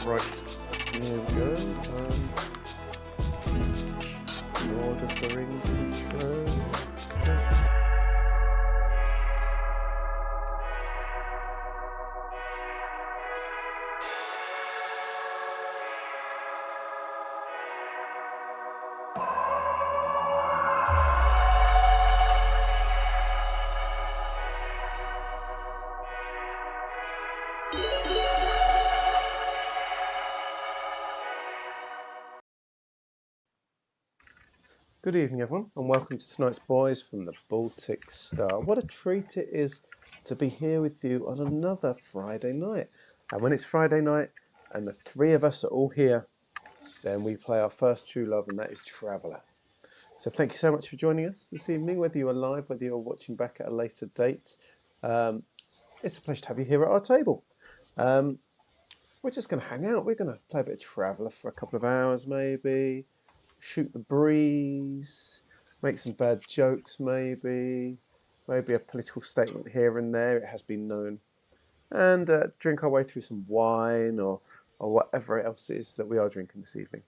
Right, here we go. Lord of the Rings intro. Good evening, everyone, and welcome to tonight's Boys from the Baltic Star. What a treat it is to be here with you on another Friday night. And when it's Friday night and the three of us are all here, then we play our first true love, and that is Traveller. So thank you so much for joining us this evening, whether you're live, whether you're watching back at a later date. It's a pleasure to have you here at our table. We're just going to hang out. We're going to play a bit of Traveller for a couple of hours, maybe. Shoot the breeze, make some bad jokes, maybe a political statement here and there, it has been known, and drink our way through some wine or whatever else it is that we are drinking this evening.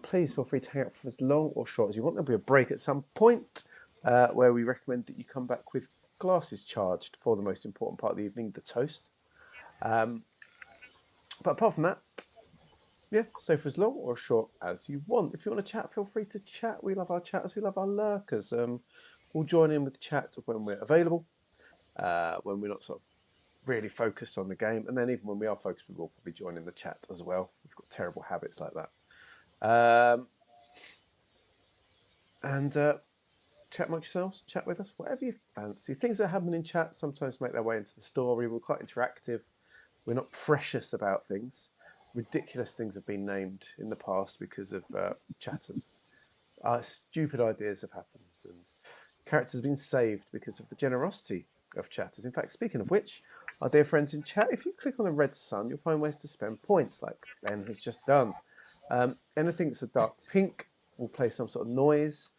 Please feel free to hang out for as long or short as you want. There'll be a break at some point where we recommend that you come back with glasses charged for the most important part of the evening, the toast. But apart from that, yeah, stay for as long or short as you want. If you want to chat, feel free to chat. We love our chatters, we love our lurkers. We'll join in with the chat when we're available, when we're not sort of really focused on the game, and then even when we are focused, we will probably join in the chat as well. We've got terrible habits like that. Chat amongst yourselves, chat with us, whatever you fancy. Things that happen in chat sometimes make their way into the story. We're quite interactive. We're not precious about things. Ridiculous things have been named in the past because of chatters. Stupid ideas have happened, and characters have been saved because of the generosity of chatters. In fact, speaking of which, our dear friends in chat, if you click on the red sun, you'll find ways to spend points, like Ben has just done. Anything that's a dark pink will play some sort of noise.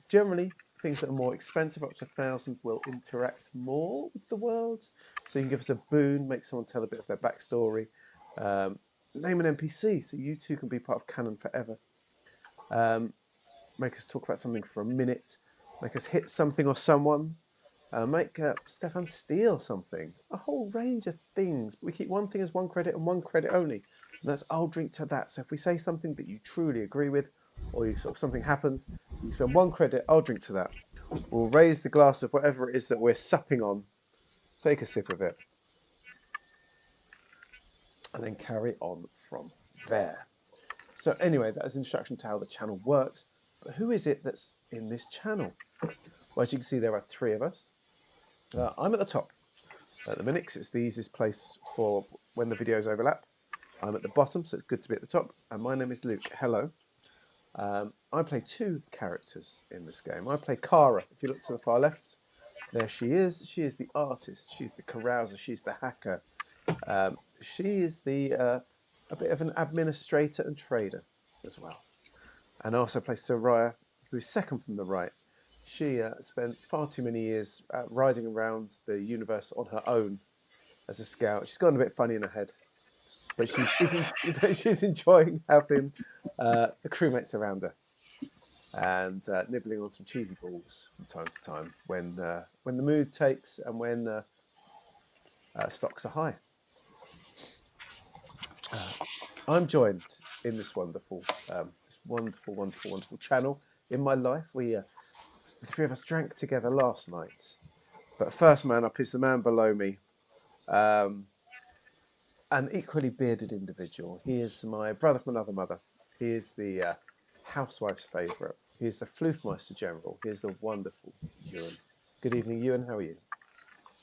Generally, things that are more expensive, up to 1,000, will interact more with the world. So you can give us a boon, make someone tell a bit of their backstory. Name an NPC so you two can be part of canon forever. Make us talk about something for a minute. Make us hit something or someone. Make Stefan steal something. A whole range of things. But we keep one thing as 1 credit and 1 credit only. And that's I'll drink to that. So if we say something that you truly agree with, or you sort of something happens, you spend 1 credit, I'll drink to that. We'll raise the glass of whatever it is that we're supping on. Take a sip of it. And then carry on from there. So anyway, that is an introduction to how the channel works. But who is it that's in this channel? Well, as you can see, there are 3 of us. I'm at the top at the minute, 'cause it's the easiest place for when the videos overlap. I'm at the bottom, so it's good to be at the top. And my name is Luke. Hello. I play 2 characters in this game. I play Kara. If you look to the far left, there she is. She is the artist. She's the carouser. She's the hacker. She is a bit of an administrator and trader as well. And I also play Soraya, who is second from the right. She spent far too many years riding around the universe on her own as a scout. She's gotten a bit funny in her head, but she's enjoying having the crewmates around her and nibbling on some cheesy balls from time to time when the mood takes and when stocks are high. I'm joined in this wonderful channel. In my life, the 3 of us drank together last night. But first man up is the man below me, an equally bearded individual. He is my brother from another mother. He is the housewife's favourite. He is the Floofmeister General. He is the wonderful Ewan. Good evening, Ewan. How are you?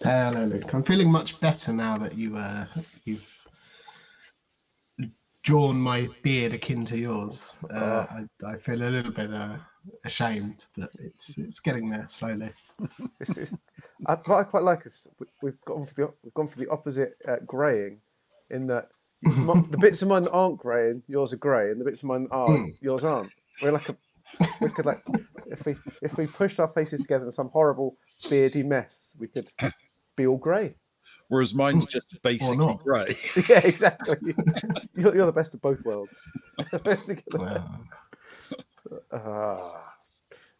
Hello, Luke. I'm feeling much better now that you've drawn my beard akin to yours. I feel a little bit ashamed, but it's getting there slowly. What I quite like is we've gone for the opposite greying, in that the bits of mine that aren't greying, yours are grey, and the bits of mine that are yours aren't. We could like if we pushed our faces together in some horrible beardy mess, we could be all grey. whereas mine's just basically not. grey. Yeah, exactly. You're the best of both worlds.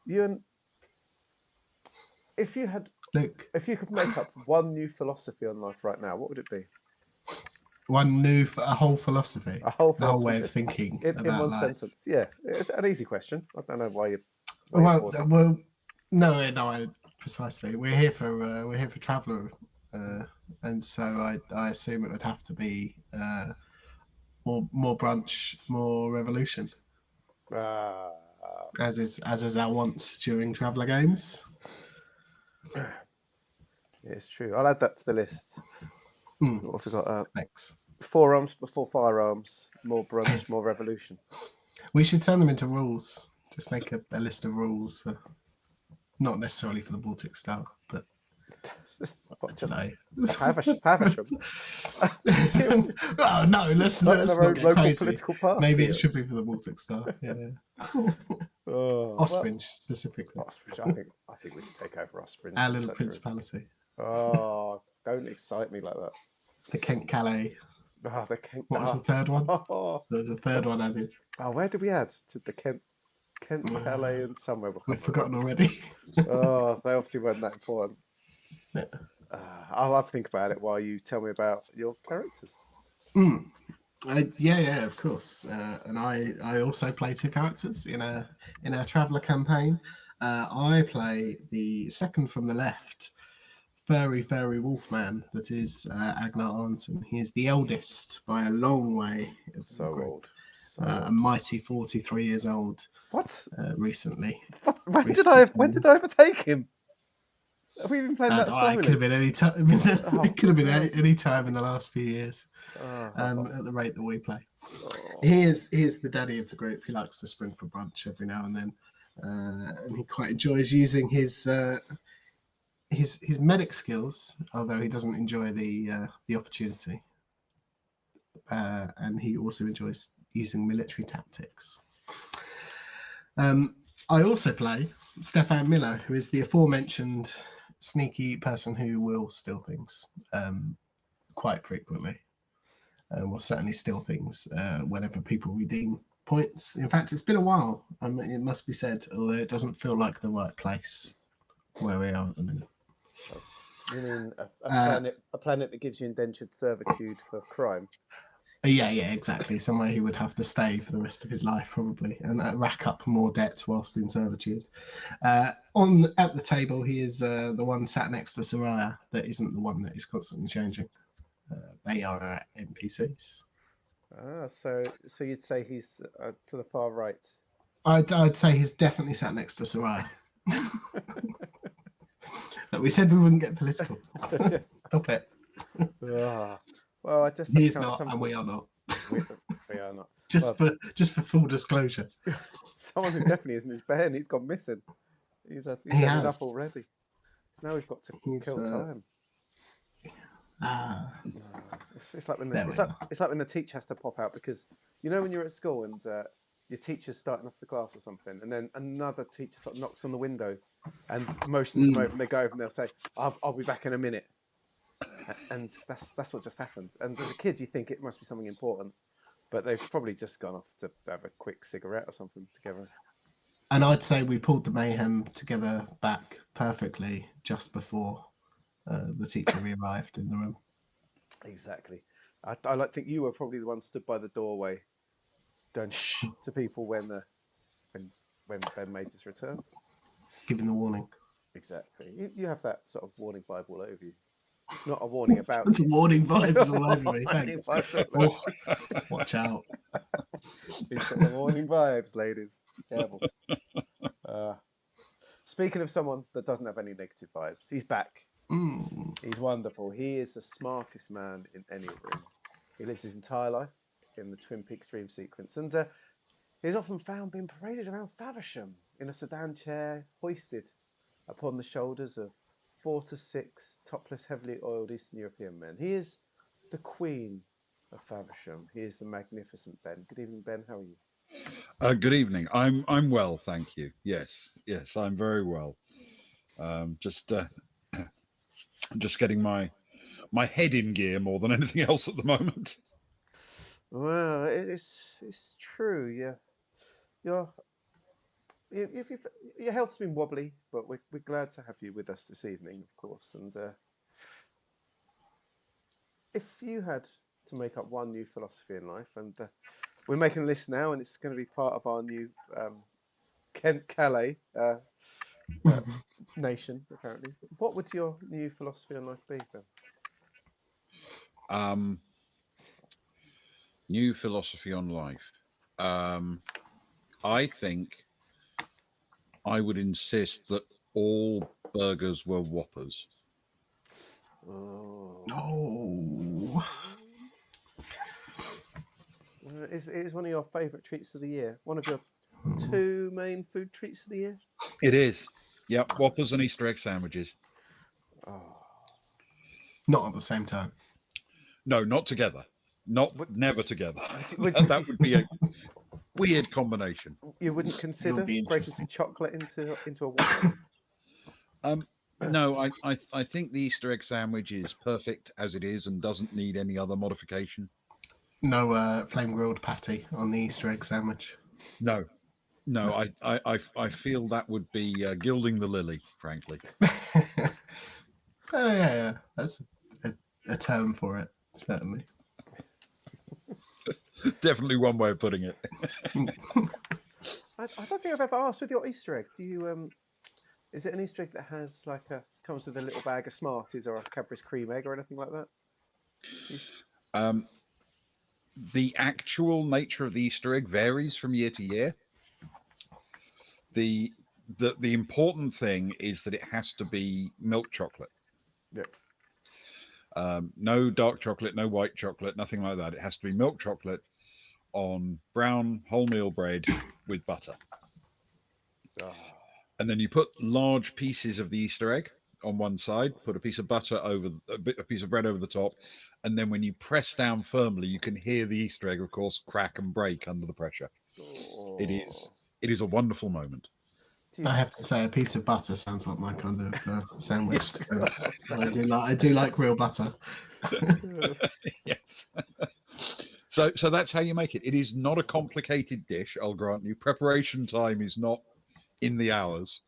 Ewan, if you could make up one new philosophy on life right now, what would it be? A whole philosophy, A whole a whole philosophy, way of just thinking in about one life. sentence. Yeah, it's an easy question. I don't know why you. No, precisely. We're here for Traveller, and so I assume it would have to be more brunch, more revolution, as is our wont during Traveller games. It's true. I'll add that to the list. What have we got? Thanks. Forearms before firearms. More brunch, more revolution. We should turn them into rules. Just make a list of rules for, not necessarily for the Baltic style, but today. Faversham. Oh no, let's not get local crazy. political party. Maybe it should be for the Baltic style. Yeah. Ospringe specifically. Ospringe. I think we can take over Ospringe. Our little principality. Oh, don't excite me like that. The Kent Calais. Oh, the Kent. What was the third one? There was a third one added. Oh, where did we add to the Kent Calais and somewhere? We've forgotten already. Oh, they obviously weren't that important. Yeah. I'll have to think about it while you tell me about your characters. Yeah, of course. And I also play two characters in our Traveller campaign. I play the second from the left, furry Wolfman. That is Agnar Arnson. He is the eldest by a long way. So old. A mighty 43 years old. What? Recently. What? When did I overtake him? Have we been playing that slowly? It could have been any time. It could have been any time in the last few years. At the rate that we play. He is the daddy of the group. He likes to spring for brunch every now and then, and he quite enjoys using his medic skills. Although he doesn't enjoy the opportunity, and he also enjoys using military tactics. I also play Stefan Miller, who is the aforementioned sneaky person who will steal things quite frequently. Will certainly steal things whenever people redeem points. In fact, it's been a while, it must be said, although it doesn't feel like the right place where we are at the minute. You mean a planet that gives you indentured servitude for crime? Yeah, exactly. Somewhere he would have to stay for the rest of his life, probably, and rack up more debt whilst in servitude. At the table, he is the one sat next to Soraya. That isn't the one that is constantly changing. They are NPCs. So you'd say he's to the far right. I'd say he's definitely sat next to Soraya. We said we wouldn't get political. Stop it. Well, I just he's not, and we are not. We are not. Just for full disclosure. Someone who definitely isn't is Ben. He's gone missing. He's had enough already. Now we've got to kill time. It's like when the teacher has to pop out, because you know when you're at school and your teacher's starting off the class or something, and then another teacher sort of knocks on the window and motions them over, and they go over and they'll say, "I'll be back in a minute." And that's what just happened. And as a kid, you think it must be something important, but they've probably just gone off to have a quick cigarette or something together. And I'd say we pulled the mayhem together back perfectly just before the teacher arrived in the room. Exactly. I think you were probably the one stood by the doorway, going shh to people when Ben made his return, giving the warning. Exactly. You have that sort of warning vibe all over you. Not a warning about. It's a warning vibes all over me. Thanks. Watch out. He's got the warning vibes, ladies. Careful. Speaking of someone that doesn't have any negative vibes, he's back. He's wonderful. He is the smartest man in any room. He lives his entire life in the Twin Peaks dream sequence, and he's often found being paraded around Faversham in a sedan chair, hoisted upon the shoulders of 4 to 6 topless, heavily oiled Eastern European men. He is the Queen of Faversham. He is the magnificent Ben. Good evening, Ben. How are you? Good evening. I'm well, thank you. Yes, I'm very well. Just getting my my head in gear more than anything else at the moment. Well, it's true. Yeah, your your health's been wobbly, but we're glad to have you with us this evening, of course. And if you had to make up one new philosophy in life, and we're making a list now, and it's going to be part of our new Kent Calais nation, apparently. What would your new philosophy on life be, then? New philosophy on life. I think I would insist that all burgers were Whoppers. Oh. No. Is one of your favourite treats of the year? One of your two main food treats of the year? It is. Yep, Whoppers and Easter egg sandwiches. Oh. Not at the same time. No, not together. Not Would- never together. would- That would be a weird combination. You wouldn't It consider would be breaking some interesting. chocolate into a Whopper? No, I think the Easter egg sandwich is perfect as it is and doesn't need any other modification. No flame grilled patty on the Easter egg sandwich. No, I feel that would be gilding the lily, frankly. Oh yeah. That's a term for it, certainly. Definitely one way of putting it. I don't think I've ever asked with your Easter egg. Do you is it an Easter egg that has comes with a little bag of Smarties or a Cadbury's cream egg or anything like that? The actual nature of the Easter egg varies from year to year. The important thing is that it has to be milk chocolate. Yeah. No dark chocolate, no white chocolate, nothing like that. It has to be milk chocolate on brown wholemeal bread with butter. Oh. And then you put large pieces of the Easter egg on one side, put a piece of butter over a piece of bread over the top, and then when you press down firmly, you can hear the Easter egg, of course, crack and break under the pressure. Oh. It is a wonderful moment. I have to say, a piece of butter sounds like my kind of sandwich. Yes. I do like real butter. Yes. So that's how you make it. It is not a complicated dish, I'll grant you. Preparation time is not in the hours,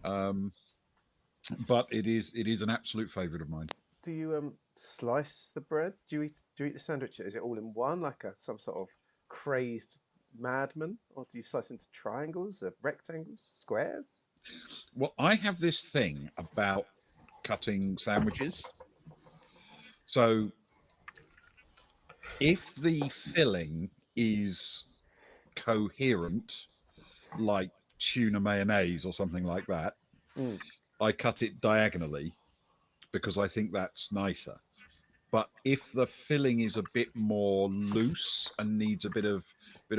but it is an absolute favourite of mine. Do you slice the bread? Do you eat the sandwich? Is it all in one, like some sort of crazed madman, or do you slice into triangles, rectangles, squares? Well, I have this thing about cutting sandwiches. So if the filling is coherent, like tuna mayonnaise or something like that, I cut it diagonally because I think that's nicer. But if the filling is a bit more loose and needs a bit of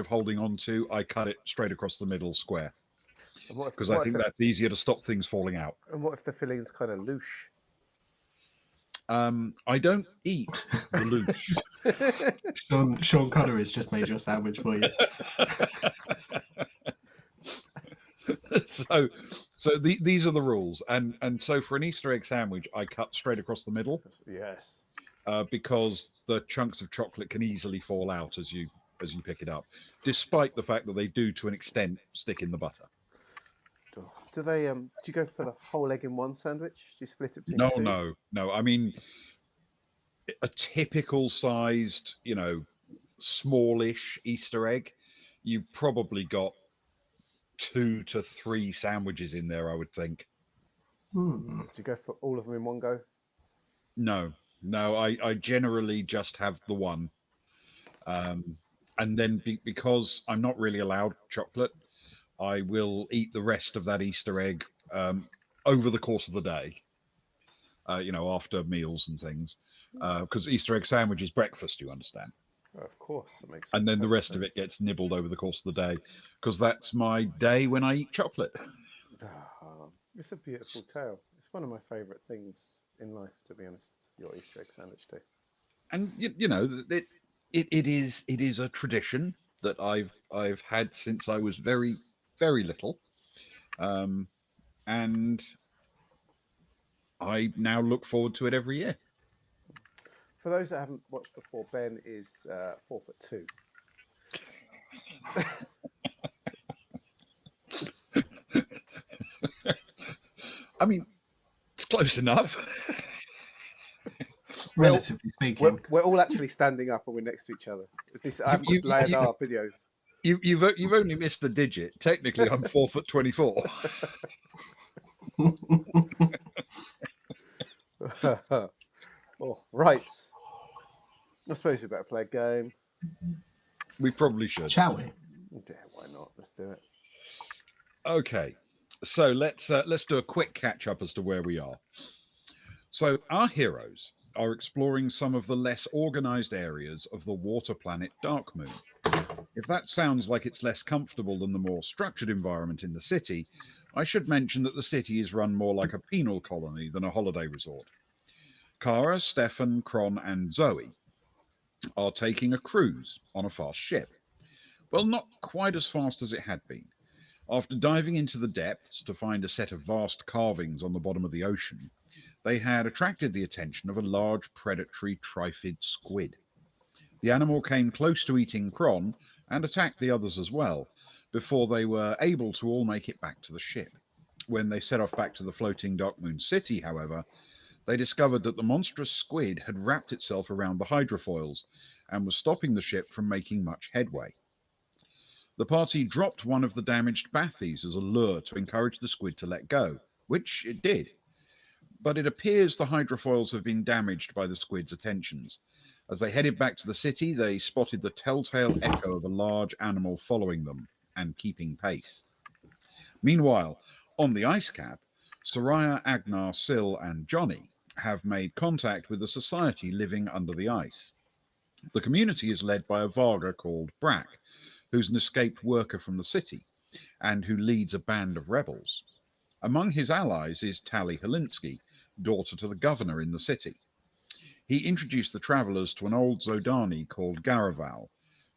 holding on to, I cut it straight across the middle square because I think that's easier to stop things falling out. And what if the filling's kind of louche? I don't eat the louche. Sean Connor has just made your sandwich for you. These are the rules, and so for an Easter egg sandwich, I cut straight across the middle. Yes. Because the chunks of chocolate can easily fall out as you pick it up, despite the fact that they do to an extent stick in the butter. Do they? Do you go for the whole egg in one sandwich? Do you split it between two? No. I mean, a typical sized, smallish Easter egg, you've probably got 2 to 3 sandwiches in there, I would think. Do you go for all of them in one go? No. I generally just have the one, and then because I'm not really allowed chocolate, I will eat the rest of that Easter egg over the course of the day. After meals and things, because Easter egg sandwich is breakfast, you understand. Oh, of course, that makes sense. And then the rest of it gets nibbled over the course of the day, because that's my day when I eat chocolate. It's a beautiful tale. It's one of my favourite things in life, to be honest. Your Easter egg sandwich too. And it is a tradition that I've had since I was very, very little, and I now look forward to it every year. for those that haven't watched before, Ben is 4'2". I mean, it's close enough. Relatively speaking. We're all actually standing up and we're next to each other. I haven't just layered our videos. You've only missed the digit. Technically, I'm 4'24". Oh, right. I suppose we better play a game. We probably should. Shall we? Yeah, why not? Let's do it. Okay, so let's do a quick catch up as to where we are. So our heroes are exploring some of the less organized areas of the water planet Darkmoon. If that sounds like it's less comfortable than the more structured environment in the city, I should mention that the city is run more like a penal colony than a holiday resort. Kara, Stefan, Kron, and Zoe are taking a cruise on a fast ship. Well, not quite as fast as it had been. After diving into the depths to find a set of vast carvings on the bottom of the ocean, they had attracted the attention of a large predatory trifid squid. The animal came close to eating Kron and attacked the others as well, before they were able to all make it back to the ship. When they set off back to the floating Darkmoon city, however, they discovered that the monstrous squid had wrapped itself around the hydrofoils and was stopping the ship from making much headway. The party dropped one of the damaged bathies as a lure to encourage the squid to let go, which it did. But it appears the hydrofoils have been damaged by the squid's attentions. As they headed back to the city, they spotted the telltale echo of a large animal following them and keeping pace. Meanwhile, on the ice cap, Soraya, Agnar, Sil, and Johnny have made contact with a society living under the ice. The community is led by a Varga called Brack, who's an escaped worker from the city and who leads a band of rebels. Among his allies is Tali Helinsky, daughter to the governor in the city. He introduced the travellers to an old Zodani called Garaval,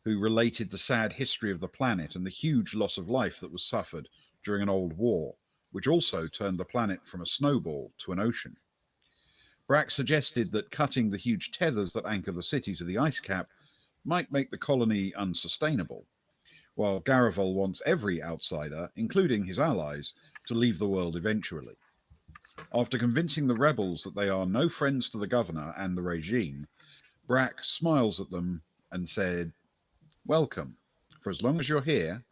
who related the sad history of the planet and the huge loss of life that was suffered during an old war, which also turned the planet from a snowball to an ocean. Brack suggested that cutting the huge tethers that anchor the city to the ice cap might make the colony unsustainable, while Garaval wants every outsider, including his allies, to leave the world eventually. After convincing the rebels that they are no friends to the governor and the regime, Brack smiles at them and said, "Welcome. For as long as you're here,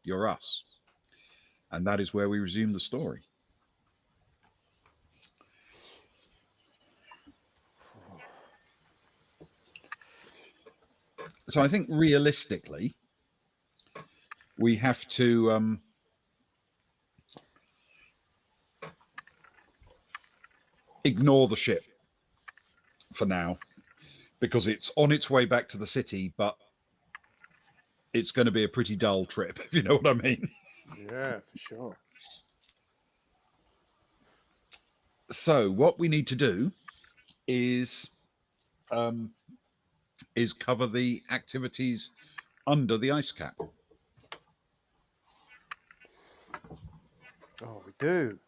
you're us." And that is where we resume the story. So I think realistically, we have to ignore the ship for now, because it's on its way back to the city, but it's going to be a pretty dull trip, if you know what I mean. Yeah, for sure. So what we need to do is cover the activities under the ice cap. Oh, we do.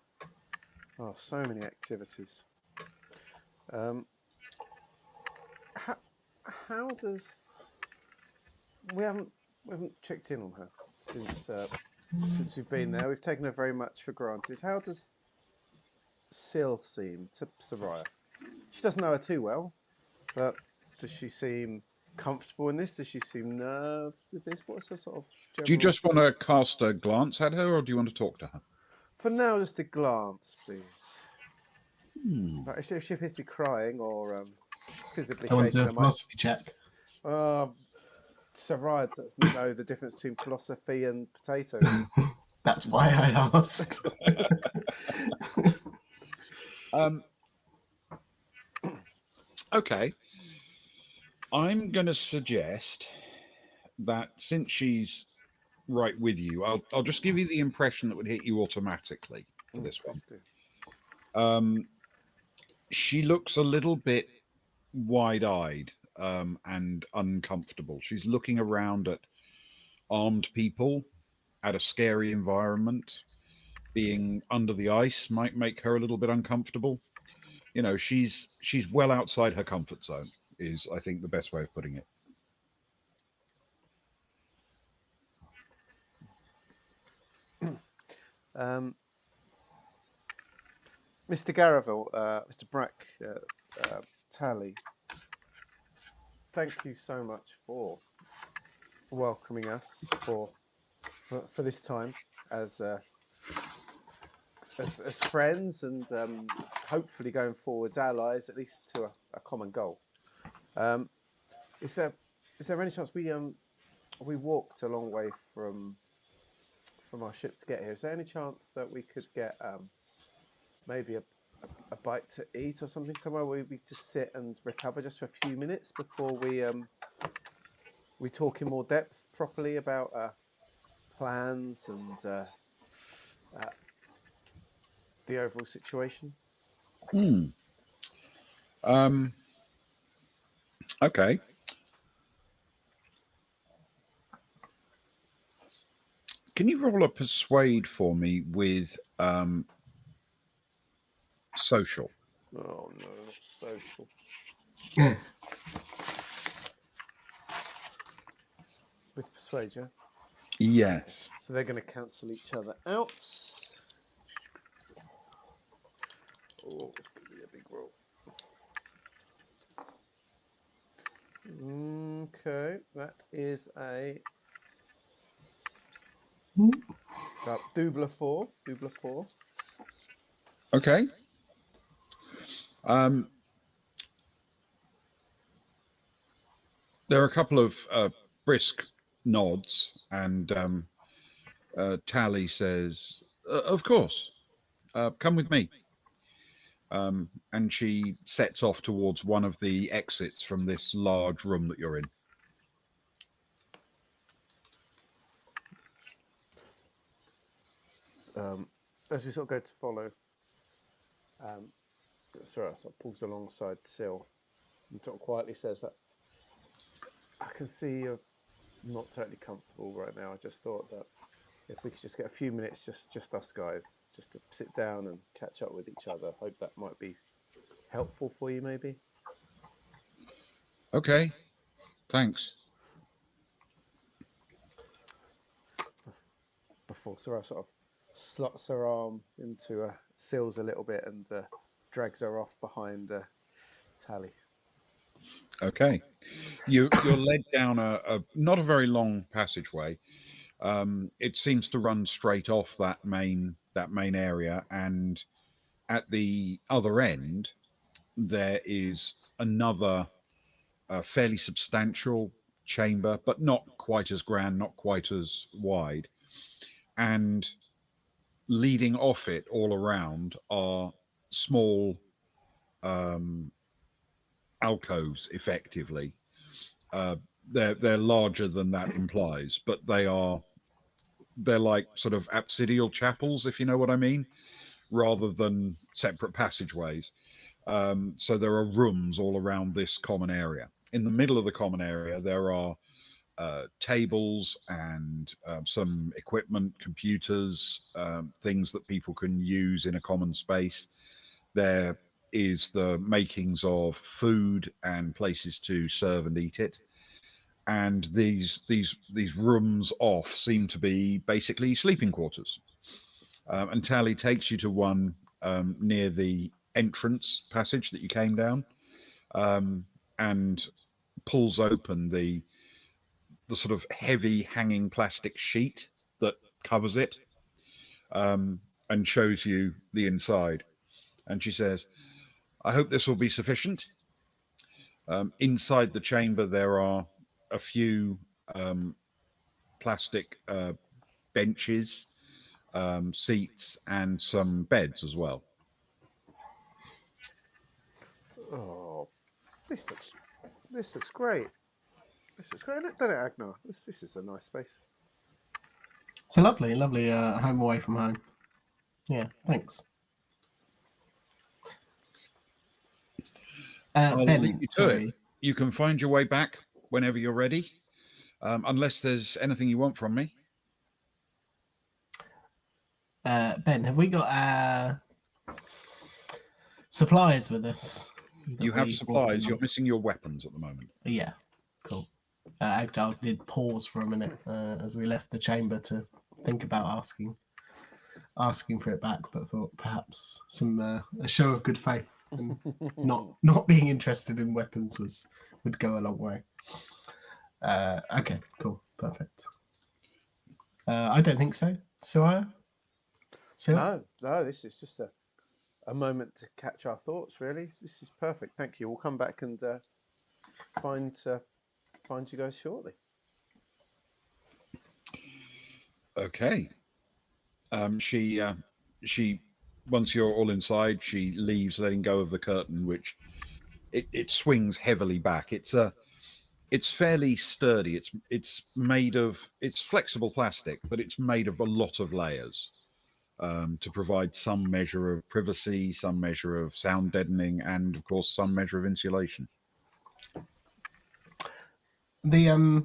Oh, so many activities. How does we haven't checked in on her since we've been there. We've taken her very much for granted. How does Sil seem to Soraya? She doesn't know her too well, but does she seem comfortable in this? Does she seem nerved with this? What's her sort of general... Do you just want to cast a glance at her, or do you want to talk to her? For now, just a glance, please. Like if she appears to be crying or physically... I want to do a philosophy check. Soraya doesn't know the difference between philosophy and potato. That's why I asked. Okay. I'm going to suggest that since she's right with you, I'll just give you the impression that would hit you automatically for this one. She looks a little bit wide-eyed and uncomfortable. She's looking around at armed people, at a scary environment. Being under the ice might make her a little bit uncomfortable. You know, she's well outside her comfort zone. is, I think, the best way of putting it. Mr. Garavel, Mr. Brack, Tally, thank you so much for welcoming us for this time as friends and hopefully going forwards allies, at least to a common goal. Is there any chance we walked a long way from our ship to get here? Is there any chance that we could get maybe a bite to eat or something somewhere where we just sit and recover just for a few minutes before we talk in more depth properly about plans and the overall situation? Okay. Can you roll a persuade for me with social? Oh no, not social. With persuade, yeah? Yes. So they're going to cancel each other out. Oh, it's going to be a big roll. Okay, that is a double 4. Double 4. Okay. There are a couple of brisk nods, and Tally says, "Of course, come with me." And she sets off towards one of the exits from this large room that you're in. As we sort of go to follow, Sarah sort of pulls alongside Syl and sort of quietly says that I can see you're not totally comfortable right now. I just thought that if we could just get a few minutes, just us guys, just to sit down and catch up with each other. Hope that might be helpful for you, maybe. Okay, thanks. Before Sarah sort of slots her arm into Syl's a little bit and drags her off behind Tally. Okay, you're led down a not a very long passageway. It seems to run straight off that main area, and at the other end there is another fairly substantial chamber, but not quite as grand, not quite as wide. And leading off it all around are small alcoves, effectively. They're larger than that implies, but they're like sort of apsidial chapels, if you know what I mean, rather than separate passageways. So there are rooms all around this common area. In the middle of the common area, there are tables and some equipment, computers, things that people can use in a common space. There is the makings of food and places to serve and eat it. And these rooms off seem to be basically sleeping quarters. And Tally takes you to one near the entrance passage that you came down, and pulls open the sort of heavy hanging plastic sheet that covers it, and shows you the inside. And she says, "I hope this will be sufficient." Inside the chamber, there are a few plastic benches, seats, and some beds as well. Oh, this looks great. This looks great, doesn't it, Agnar? This is a nice space. It's a lovely home away from home. Yeah, thanks. I'll Ben, leave you to it. You can find your way back whenever you're ready, unless there's anything you want from me. Ben, have we got our supplies with us? You have supplies. You're missing your weapons at the moment. Yeah, cool. Agdal did pause for a minute as we left the chamber to think about asking for it back, but thought perhaps a show of good faith and not being interested in weapons would go a long way. Okay, cool, perfect. I don't think so. Soraya? No, this is just a moment to catch our thoughts, really. This is perfect. Thank you. We'll come back and find you guys shortly. Okay. She once you're all inside, she leaves, letting go of the curtain, which it swings heavily back. It's fairly sturdy. It's flexible plastic, but it's made of a lot of layers to provide some measure of privacy, some measure of sound deadening, and of course some measure of insulation. The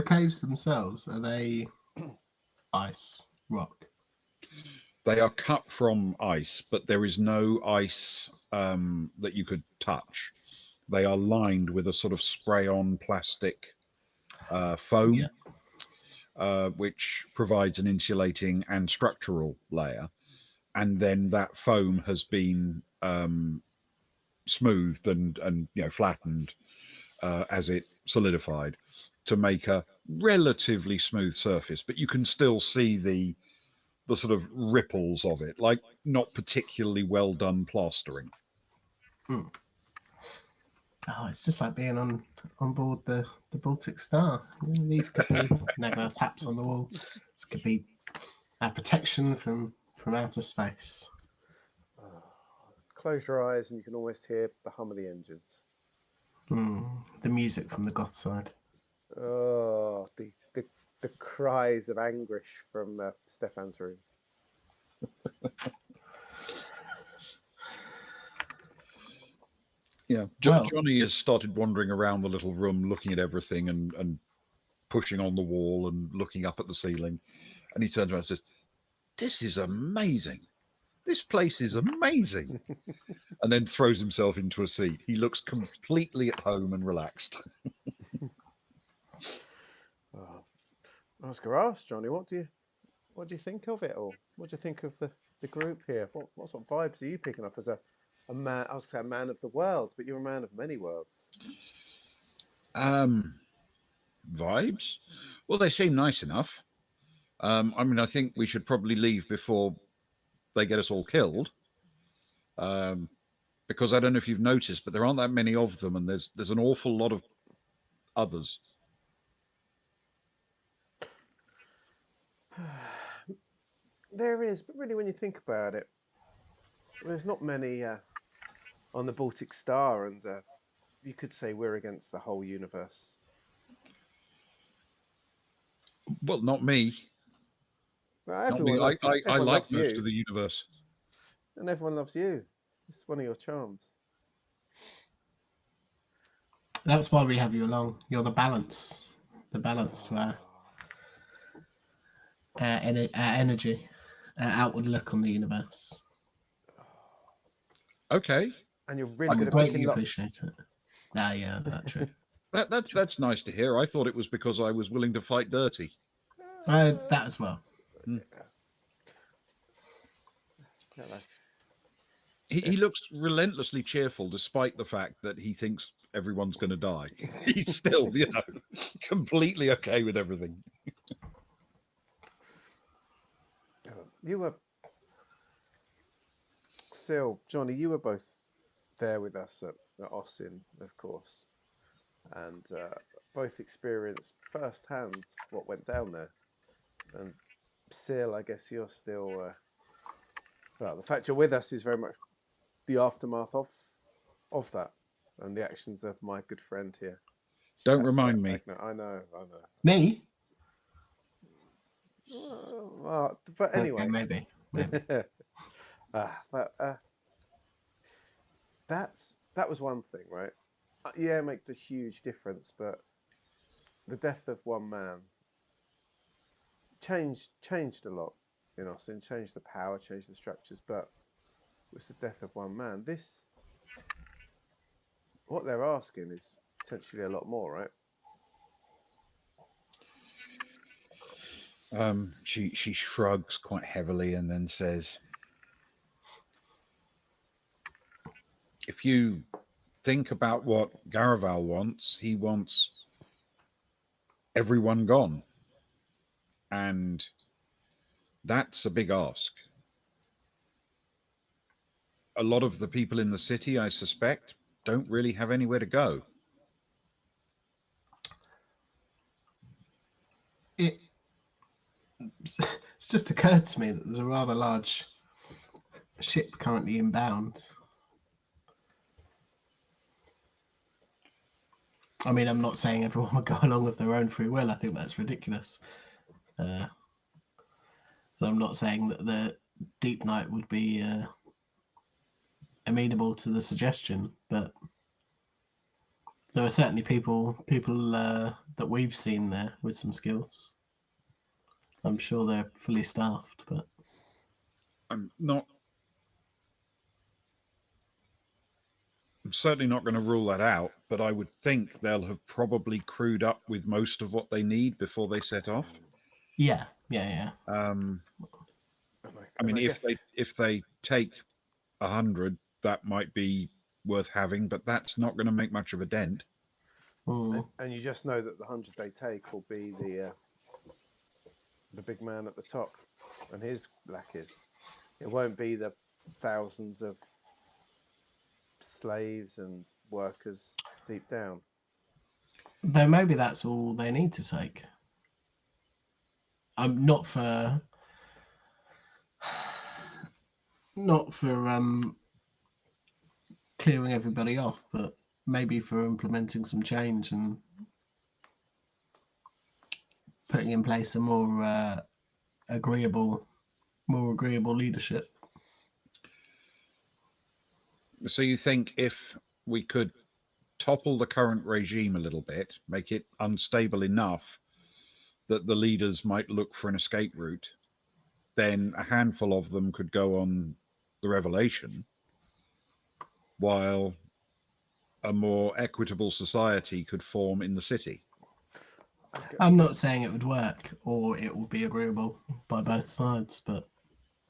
caves themselves, are they ice, rock? They are cut from ice, but there is no ice that you could touch. They are lined with a sort of spray-on plastic foam, which provides an insulating and structural layer. And then that foam has been smoothed and flattened as it solidified to make a relatively smooth surface. But you can still see the sort of ripples of it, like not particularly well done plastering. Oh, it's just like being on board the Baltic Star. These could be never taps on the wall. This could be our protection from outer space. Close your eyes and you can almost hear the hum of the engines. The music from the goth side. Oh, the cries of anguish from Stefan's room. Yeah, Johnny has started wandering around the little room, looking at everything and pushing on the wall and looking up at the ceiling. And he turns around and says, "This is amazing. This place is amazing." And then throws himself into a seat. He looks completely at home and relaxed. I was going to ask Johnny, what do you think of it all? What do you think of the group here? What sort of vibes are you picking up as a man? I was going to say a man of the world, but you're a man of many worlds. Vibes? Well, they seem nice enough. I mean, I think we should probably leave before they get us all killed. Because I don't know if you've noticed, but there aren't that many of them, and there's an awful lot of others. There is, but really, when you think about it, there's not many on the Baltic Star, and you could say we're against the whole universe. Well, not me. Well, not me. I like most of the universe. And everyone loves you. It's one of your charms. That's why we have you along. You're the balance to our energy, outward look on the universe. Okay. And you're really good at greatly appreciate it. Yeah, that's true. That's nice to hear. I thought it was because I was willing to fight dirty. That as well. He looks relentlessly cheerful, despite the fact that he thinks everyone's going to die. He's still, completely okay with everything. You were Johnny. You were both there with us at Osin, of course, and both experienced firsthand what went down there. And Sil, I guess you're still. Well, the fact you're with us is very much the aftermath of that, and the actions of my good friend here. Don't remind me. I know. Me? But anyway, okay, maybe. But that was one thing, right? Yeah, it makes a huge difference, but the death of one man changed a lot in Austin, changed the power, changed the structures, but it was the death of one man. This what they're asking is potentially a lot more, right? She shrugs quite heavily and then says, if you think about what Garaval wants, he wants everyone gone. And that's a big ask. A lot of the people in the city, I suspect, don't really have anywhere to go. It's just occurred to me that there's a rather large ship currently inbound. I mean, I'm not saying everyone would go along of their own free will. I think that's ridiculous. So I'm not saying that the Deep Night would be amenable to the suggestion, but there are certainly people that we've seen there with some skills. I'm sure they're fully staffed, but I'm certainly not going to rule that out, but I would think they'll have probably crewed up with most of what they need before they set off. yeah. I mean, if they take 100, that might be worth having, but that's not going to make much of a dent. And you just know that the 100 they take will be the big man at the top and his lackeys. It won't be the thousands of slaves and workers deep down. Though maybe that's all they need to take. Not for clearing everybody off, but maybe for implementing some change and putting in place a more agreeable leadership. So you think if we could topple the current regime a little bit, make it unstable enough that the leaders might look for an escape route, then a handful of them could go on the Revelation, while a more equitable society could form in the city. I'm not saying it would work or it will be agreeable by both sides, but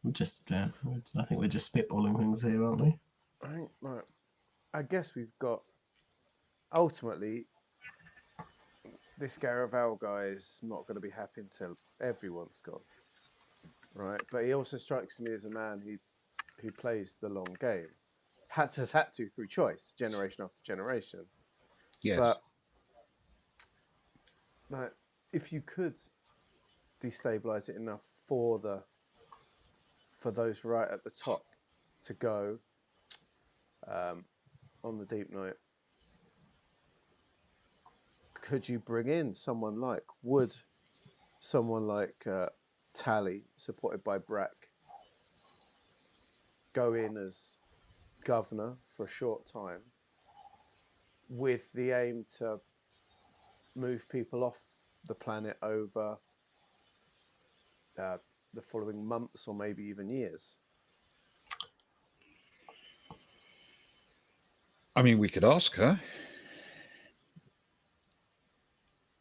I think we're just spitballing things here, aren't we? Right. I guess we've got ultimately this Garaval guy is not going to be happy until everyone's gone, right? But he also strikes me as a man who plays the long game, has had to through choice, generation after generation. Yes. But if you could destabilize it enough for those right at the top to go on the Deep Night, could you bring in someone like Tally, supported by Brack, go in as governor for a short time with the aim to move people off the planet over the following months or maybe even years? I mean, we could ask her.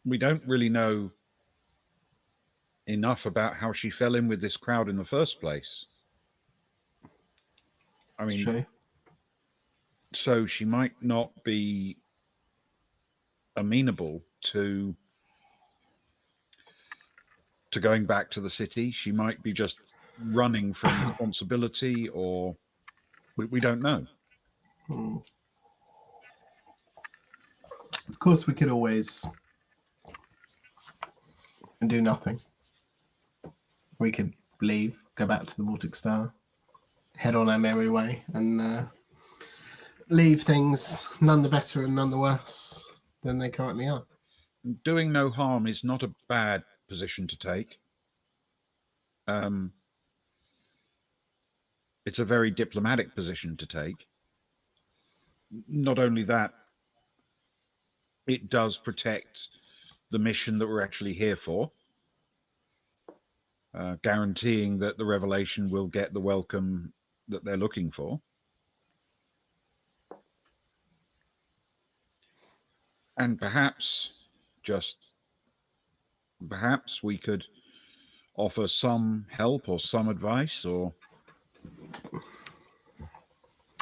We don't really know enough about how she fell in with this crowd in the first place. I mean, true. So she might not be amenable to going back to the city. She might be just running from responsibility, or we don't know. Of course, we could always do nothing. We could leave, go back to the Baltic Star, head on our merry way, and leave things none the better and none the worse than they currently are. Doing no harm is not a bad position to take. It's a very diplomatic position to take. Not only that, it does protect the mission that we're actually here for, guaranteeing that the Revelation will get the welcome that they're looking for. And perhaps we could offer some help or some advice, or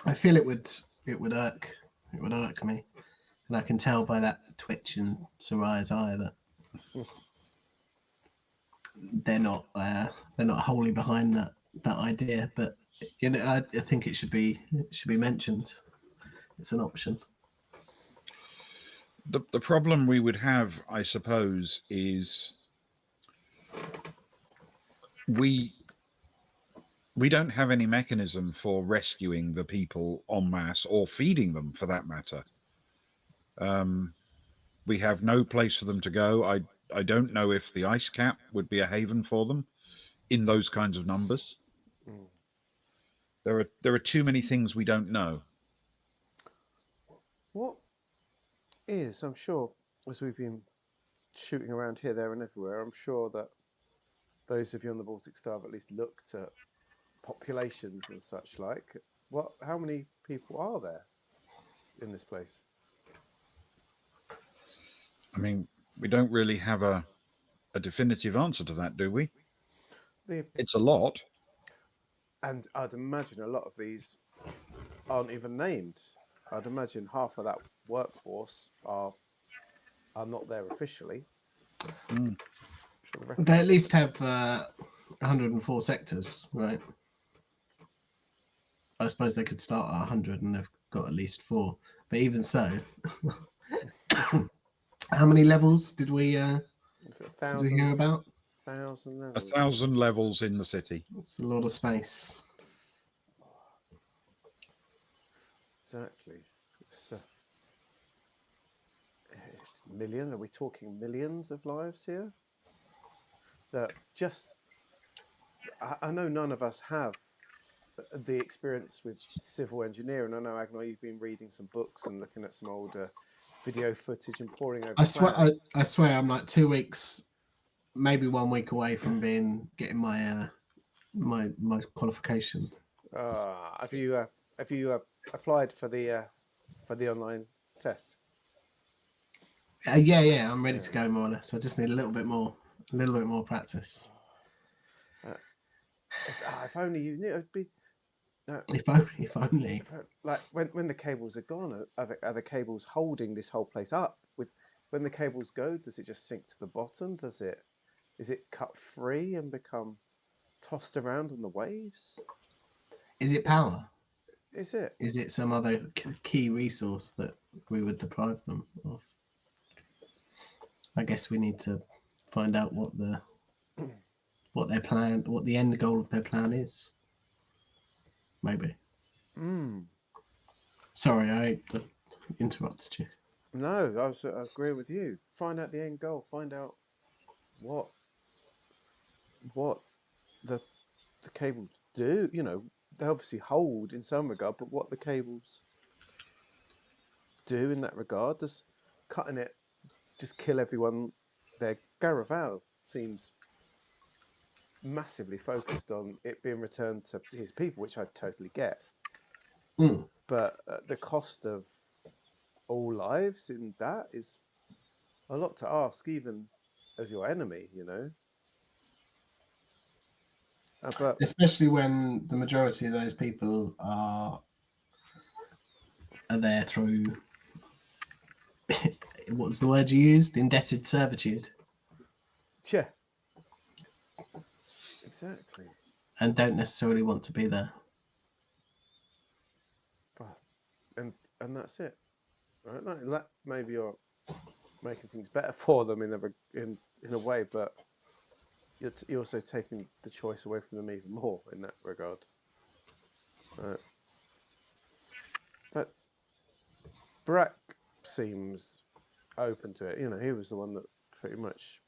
I feel it would irk me, and I can tell by that twitch in Sarai's eye that they're not wholly behind that idea. But I think it should be mentioned. It's an option. the problem we would have, I suppose, is we don't have any mechanism for rescuing the people en masse or feeding them, for that matter. We have no place for them to go. I don't know if the ice cap would be a haven for them in those kinds of numbers. Mm. There are too many things we don't know. What is, I'm sure, as we've been shooting around here, there, and everywhere, I'm sure that those of you on the Baltic Star have at least looked at populations and such like. How many people are there in this place? I mean, we don't really have a definitive answer to that, do we? It's a lot. And I'd imagine a lot of these aren't even named. I'd imagine half of that workforce are not there officially. Mm. Sure They at least have 104 sectors, right? I suppose they could start at 100 and they've got at least 4. But even so, how many levels did we hear about? 1,000 levels. 1,000 levels in the city. That's a lot of space. Exactly. It's million. Are we talking millions of lives here? That just, I know none of us have the experience with civil engineering. I know, Agnar, you've been reading some books and looking at some older video footage and poring over. I swear, plans. I swear, I'm like 2 weeks, maybe 1 week away from getting my my qualification. Have you applied for the online test? Yeah, I'm ready to go more or less. I just need a little bit more practice. If only you knew. It'd be. If only. Like when the cables are gone, are the cables holding this whole place up? When the cables go, does it just sink to the bottom? Is it cut free and become tossed around on the waves? Is it power? Is it? Is it some other key resource that we would deprive them of? I guess we need to find out what their plan, what the end goal of their plan is. Maybe. Sorry, I interrupted you. No, I agree with you. Find out the end goal. Find out what the cables do. You know, they obviously hold in some regard, but what the cables do in that regard. Does cutting it just kill everyone there? Garaval seems massively focused on it being returned to his people, which I totally get. But the cost of all lives in that is a lot to ask, even as your enemy, you know. But especially when the majority of those people are there through what's the word you used? Indebted servitude. yeah, exactly. And don't necessarily want to be there. But and that's it, right? Like maybe you're making things better for them in a way, but you're also taking the choice away from them even more in that regard. But Brack seems open to it. You know, he was the one that pretty much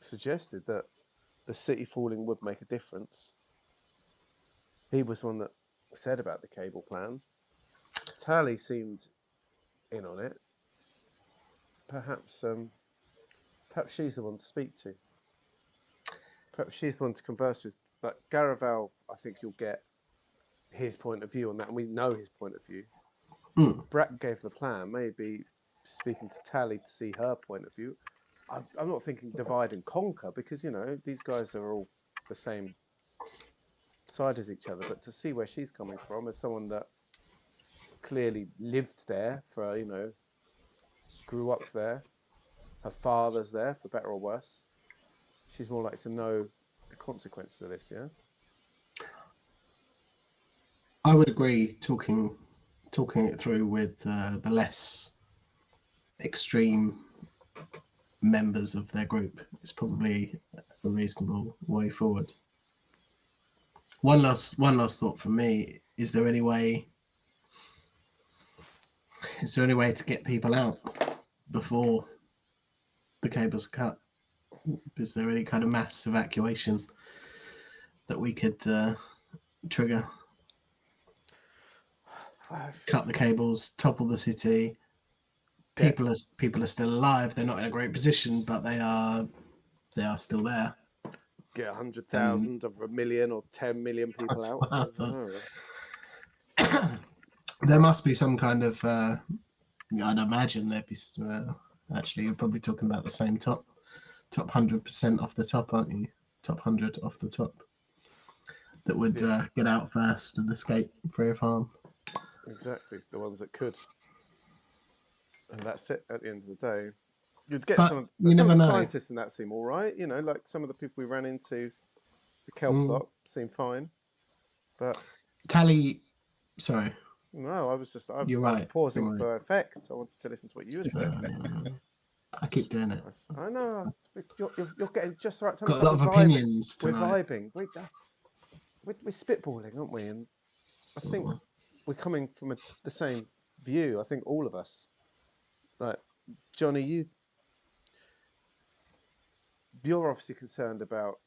suggested that the city falling would make a difference. He was the one that said about the cable plan. Tally seemed in on it. Perhaps she's the one to speak to. Perhaps she's the one to converse with. But Garaval, I think you'll get his point of view on that, and we know his point of view. Brack gave the plan. Maybe speaking to Tally to see her point of view. I'm not thinking divide and conquer because these guys are all the same side as each other. But to see where she's coming from as someone that clearly lived there for grew up there, her father's there for better or worse. She's more likely to know the consequences of this. Yeah. I would agree. Talking it through with the less extreme members of their group is probably a reasonable way forward. One last thought from me: is there any way to get people out before the cables are cut? Is there any kind of mass evacuation that we could trigger? Cut the cables, topple the city. People are still alive. They're not in a great position, but they are still there. Get 100,000 or 1 million or 10 million people out. I don't know. There must be some kind of. I'd imagine there'd be. Actually, you're probably talking about the same top 100% off the top, aren't you? Top 100 off the top. That would get out first and escape free of harm. Exactly, the ones that could. And that's it at the end of the day. You'd get some of the scientists in that seem all right. Like some of the people we ran into, the kelp lot seem fine. But Tally, sorry. No, I was right. pausing for effect. I wanted to listen to what you were saying. I keep doing it. I know. You're getting just the right time. Got a lot of opinions tonight. We're vibing. We're spitballing, aren't we? And I think we're coming from the same view. I think all of us. Like, Johnny, you're obviously concerned about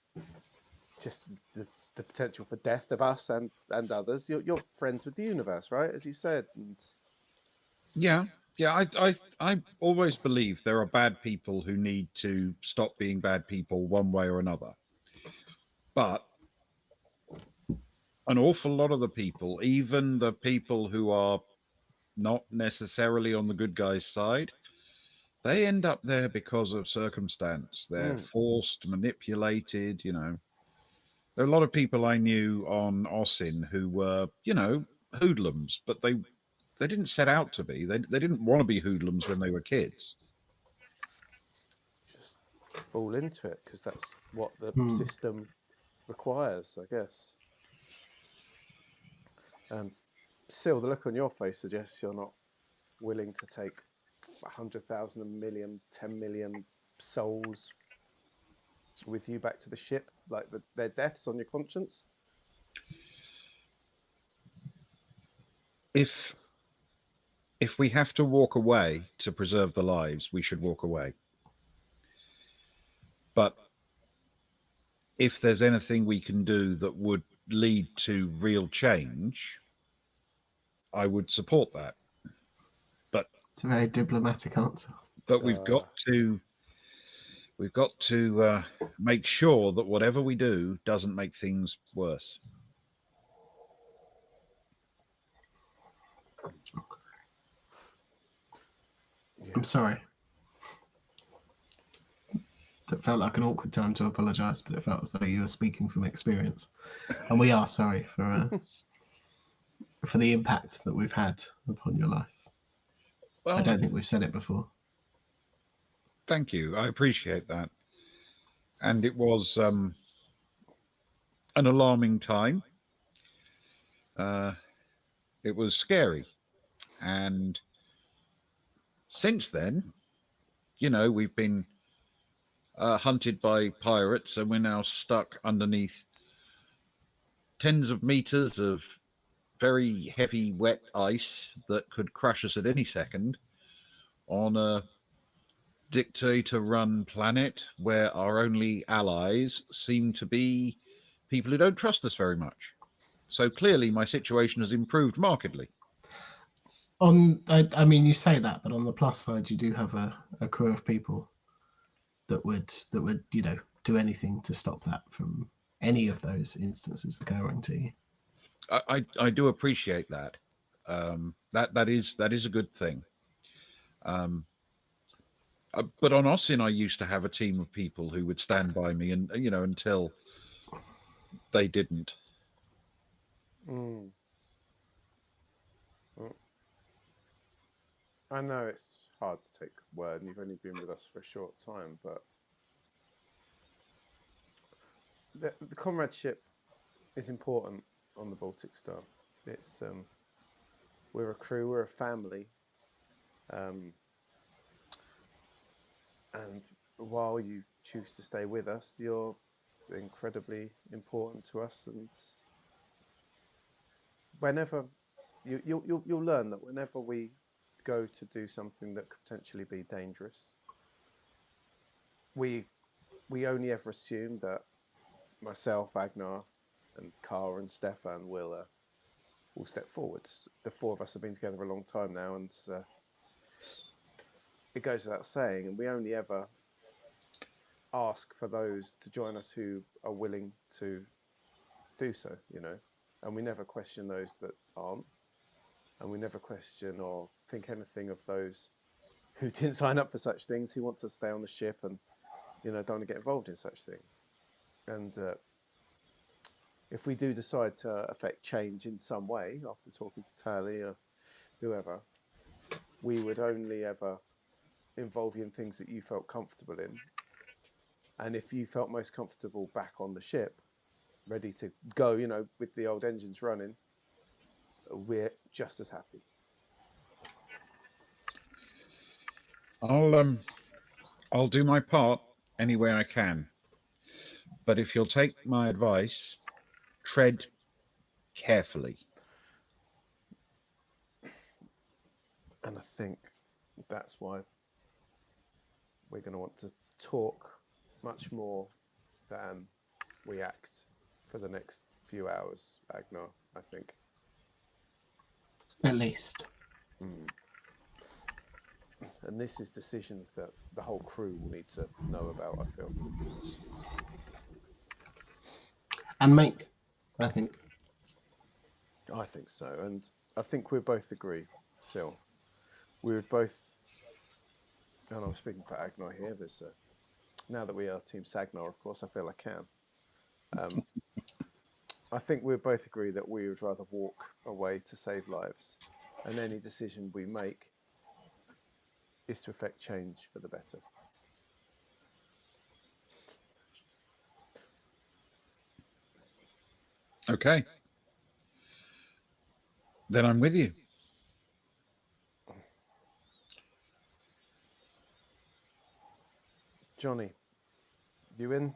just the potential for death of us and others. You're friends with the universe, right? As you said. And... Yeah. I always believe there are bad people who need to stop being bad people one way or another. But an awful lot of the people, even the people who are not necessarily on the good guys' side, they end up there because of circumstance. They're forced, manipulated, There are a lot of people I knew on Osin who were, hoodlums, but they didn't set out to be. They didn't want to be hoodlums when they were kids. Just fall into it because that's what the system requires, I guess. And still, the look on your face suggests you're not willing to take 100,000, 1 million, 10 million souls with you back to the ship, like their deaths on your conscience. If we have to walk away to preserve the lives, we should walk away. But if there's anything we can do that would lead to real change, I would support that. But it's a very diplomatic answer. But we've got to make sure that whatever we do doesn't make things worse. I'm sorry. That felt like an awkward time to apologise, but it felt as though you were speaking from experience. And we are sorry for the impact that we've had upon your life. Well, I don't think we've said it before. Thank you. I appreciate that. And it was an alarming time. It was scary. And since then, we've been hunted by pirates, and we're now stuck underneath tens of meters of very heavy, wet ice that could crush us at any second on a dictator-run planet where our only allies seem to be people who don't trust us very much. So clearly my situation has improved markedly. I mean, you say that, but on the plus side, you do have a crew of people that would do anything to stop that from any of those instances occurring to you. I do appreciate that. That is a good thing. But on Osin, I used to have a team of people who would stand by me, and until they didn't. Mm. Mm. I know it's hard to take word, and you've only been with us for a short time, but the comradeship is important on the Baltic Star. It's we're a crew, we're a family, um, and while you choose to stay with us, you're incredibly important to us. And whenever you'll learn that whenever we go to do something that could potentially be dangerous, we we only ever assume that myself, Agnar, and Cara and Stefan will step forwards. The four of us have been together a long time now, and it goes without saying. And we only ever ask for those to join us who are willing to do so, and we never question those that aren't, and we never question or think anything of those who didn't sign up for such things, who want to stay on the ship and don't want to get involved in such things. And if we do decide to affect change in some way after talking to Tally or whoever, we would only ever involve you in things that you felt comfortable in. And if you felt most comfortable back on the ship, ready to go, with the old engines running, we're just as happy. I'll do my part any way I can. But if you'll take my advice, tread carefully. And I think that's why we're going to want to talk much more than we act for the next few hours, Agnar, I think. At least. Mm. And this is decisions that the whole crew will need to know about, I feel. And make, I think. I think so. And I think we both agree, Sil. We would both, and I'm speaking for Agnar here, now that we are Team Sagnar, of course, I feel I can. I think we both agree that we would rather walk away to save lives. And any decision we make is to effect change for the better. Okay. Then I'm with you. Johnny, you in?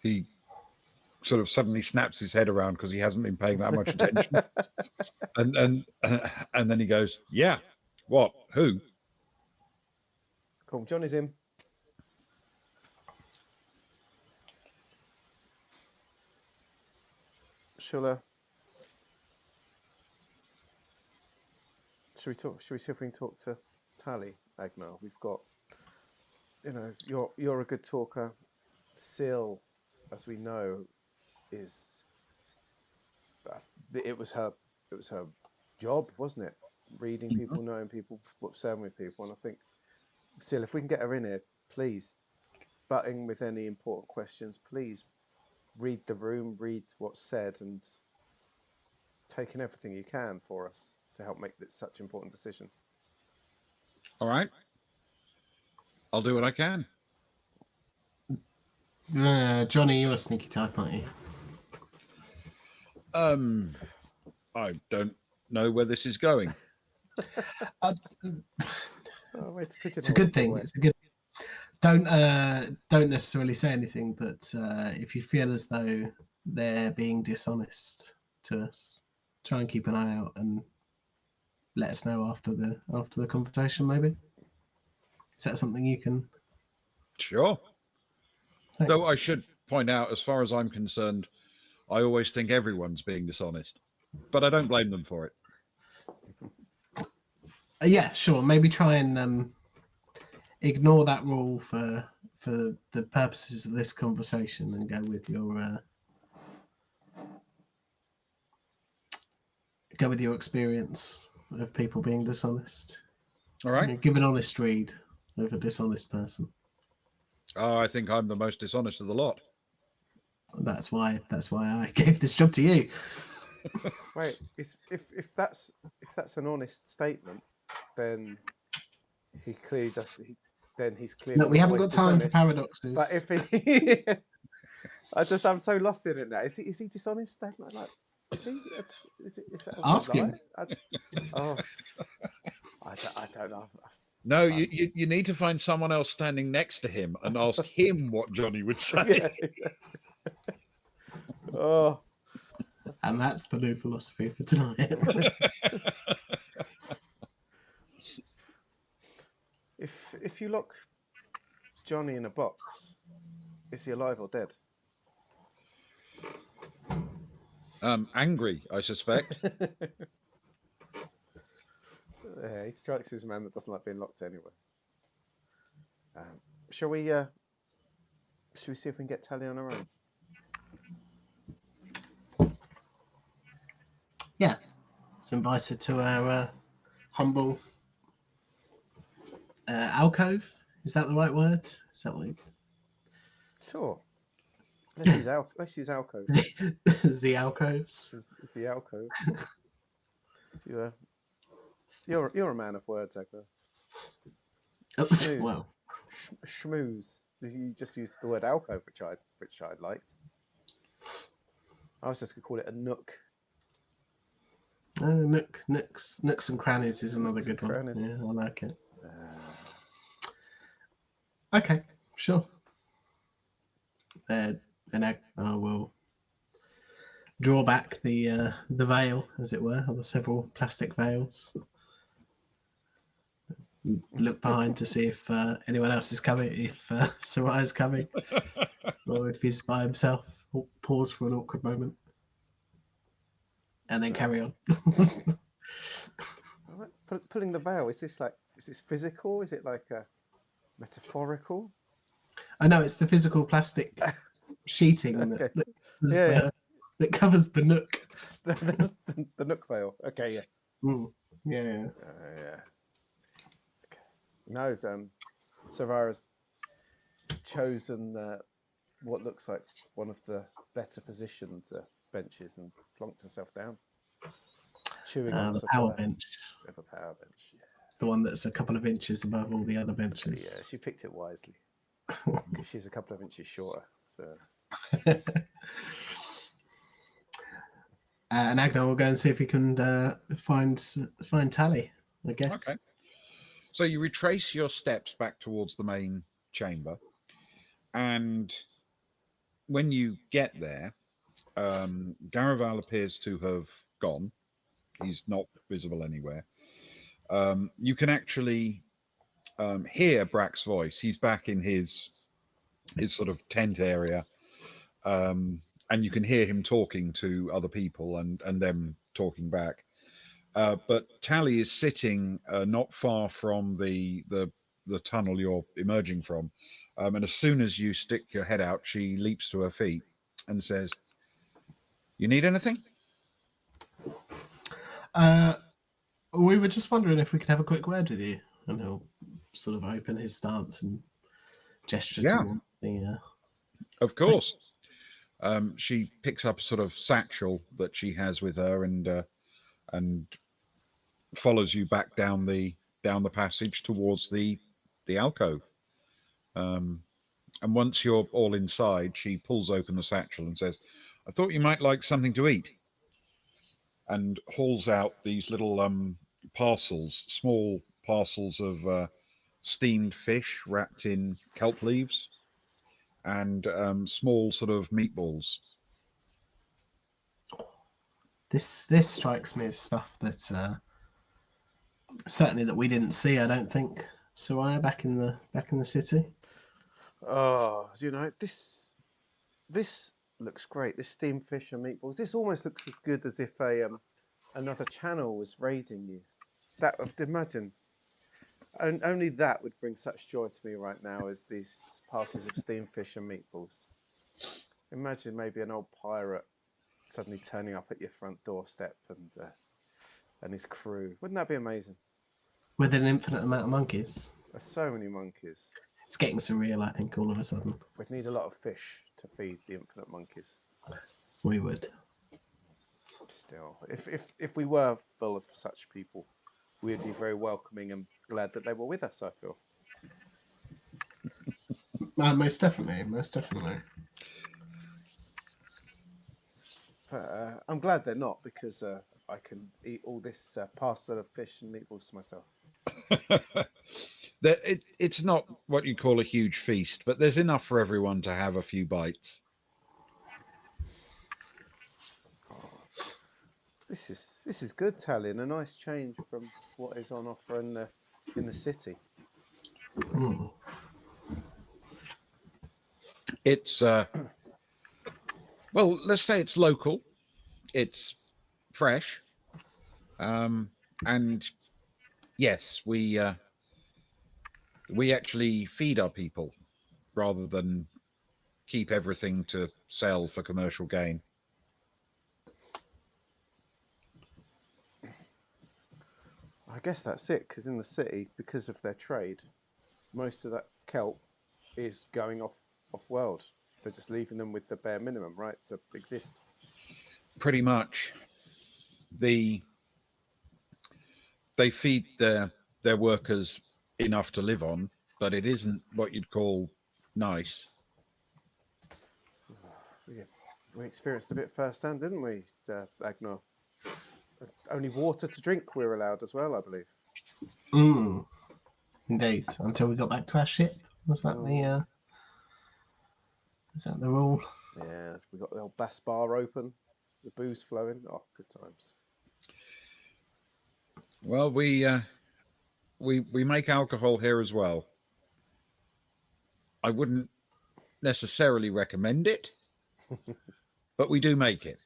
He sort of suddenly snaps his head around because he hasn't been paying that much attention. and then he goes, "Yeah, what? Who?" Cool, Johnny's in. Should we talk? Should we see if we can talk to Tally, Agnar? We've got, you're a good talker. Sil, as we know, is it was her job, wasn't it? Reading people, knowing people, saying with people, and I think Sil, if we can get her in here, please, butting with any important questions, please read the room, read what's said, and take in everything you can for us to help make such important decisions. All right. I'll do what I can. Johnny, you're a sneaky type, aren't you? I don't know where this is going. It's a good thing. It's a good. Don't necessarily say anything, but if you feel as though they're being dishonest to us, try and keep an eye out and let us know after the confrontation. Maybe is that something you can? Sure. Thanks. Though I should point out, as far as I'm concerned, I always think everyone's being dishonest, but I don't blame them for it. Yeah, sure. Maybe try and ignore that rule for the purposes of this conversation and go with your experience of people being dishonest. All right. Give an honest read of a dishonest person. Oh, I think I'm the most dishonest of the lot. That's why I gave this job to you. Wait, if that's an honest statement, then he clearly does. Then he's clearly Look, we not haven't always got time for dishonest. paradoxes. But if he, I'm so lost in it now. Is he dishonest? Like, is he? Is that a Ask lie? him. I don't know. No, you need to find someone else standing next to him and ask him what Johnny would say. Yeah. Oh, And that's the new philosophy for tonight. if you lock Johnny in a box, is he alive or dead? Angry, I suspect. Yeah, he strikes as a man that doesn't like being locked anyway. Shall we see if we can get Tally on our own? Yeah. It's invited to our humble alcove. Is that the right word? Is that what Sure. Let's use alcove. the alcoves? Is the alcove? You're a man of words, Agla. Oh, Schmooze. well, Schmooze. You just used the word alcove, which I liked. I was just gonna call it a nook. nooks and crannies is another Nooks and good one. crannies. Yeah, I like it. Okay, sure. And I will draw back the veil, as it were, of the several plastic veils. Look behind to see if anyone else is coming, if Sarai's coming, or if he's by himself. We'll pause for an awkward moment, and then carry on. Pulling the veil, is this physical? Is it like a metaphorical? I know it's the physical plastic sheeting Okay. that covers the nook. the nook veil. Okay, yeah. Yeah. Yeah. No, Savara's chosen what looks like one of the better positioned benches and plonked herself down, chewing on the power bench. Of a power bench, yeah. The one that's a couple of inches above all the other benches. Yeah, she picked it wisely because she's a couple of inches shorter. So. And Agnar will go and see if he can find Tally, I guess. Okay. So you retrace your steps back towards the main chamber, and when you get there, Garaval appears to have gone. He's not visible anywhere. You can actually hear Brack's voice. He's back in his sort of tent area, and you can hear him talking to other people and them talking back. But Tally is sitting not far from the tunnel you're emerging from, and as soon as you stick your head out, she leaps to her feet and says, "You need anything?" We were just wondering if we could have a quick word with you, and he'll sort of open his stance and gesture towards the. Of course. She picks up a sort of satchel that she has with her and follows you back down the passage towards the alcove. And once you're all inside, she pulls open the satchel and says, "I thought you might like something to eat," and hauls out these little small parcels of steamed fish wrapped in kelp leaves and small sort of meatballs. This strikes me as stuff that certainly that we didn't see. I don't think Soraya back in the city. Oh, this looks great. This steamed fish and meatballs. This almost looks as good as if another channel was raiding you. That imagine. And only that would bring such joy to me right now as these parcels of steamed fish and meatballs. Imagine maybe an old pirate suddenly turning up at your front doorstep and and his crew. Wouldn't that be amazing? With an infinite amount of monkeys. There's so many monkeys. It's getting surreal, I think, all of a sudden. We'd need a lot of fish to feed the infinite monkeys. We would. Still, if we were full of such people, we'd be very welcoming and glad that they were with us, I feel. Most definitely, most definitely. But I'm glad they're not, because I can eat all this parcel of fish and meatballs to myself. It's not what you call a huge feast, but there's enough for everyone to have a few bites. Oh, this is good, Tallinn. A nice change from what is on offer in the city. Mm. It's well, let's say it's local, it's fresh, and yes, we actually feed our people rather than keep everything to sell for commercial gain. I guess that's it, because in the city, because of their trade, most of that kelp is going off world. They're just leaving them with the bare minimum, right, to exist. Pretty much, they feed their workers enough to live on, but it isn't what you'd call nice. We experienced a bit firsthand, didn't we, Agnar? Only water to drink we're allowed as well, I believe. Mm. Indeed. Until we got back to our ship. Was that the rule? Yeah, we got the old bass bar open, the booze flowing. Oh, good times. Well, we make alcohol here as well. I wouldn't necessarily recommend it, but we do make it.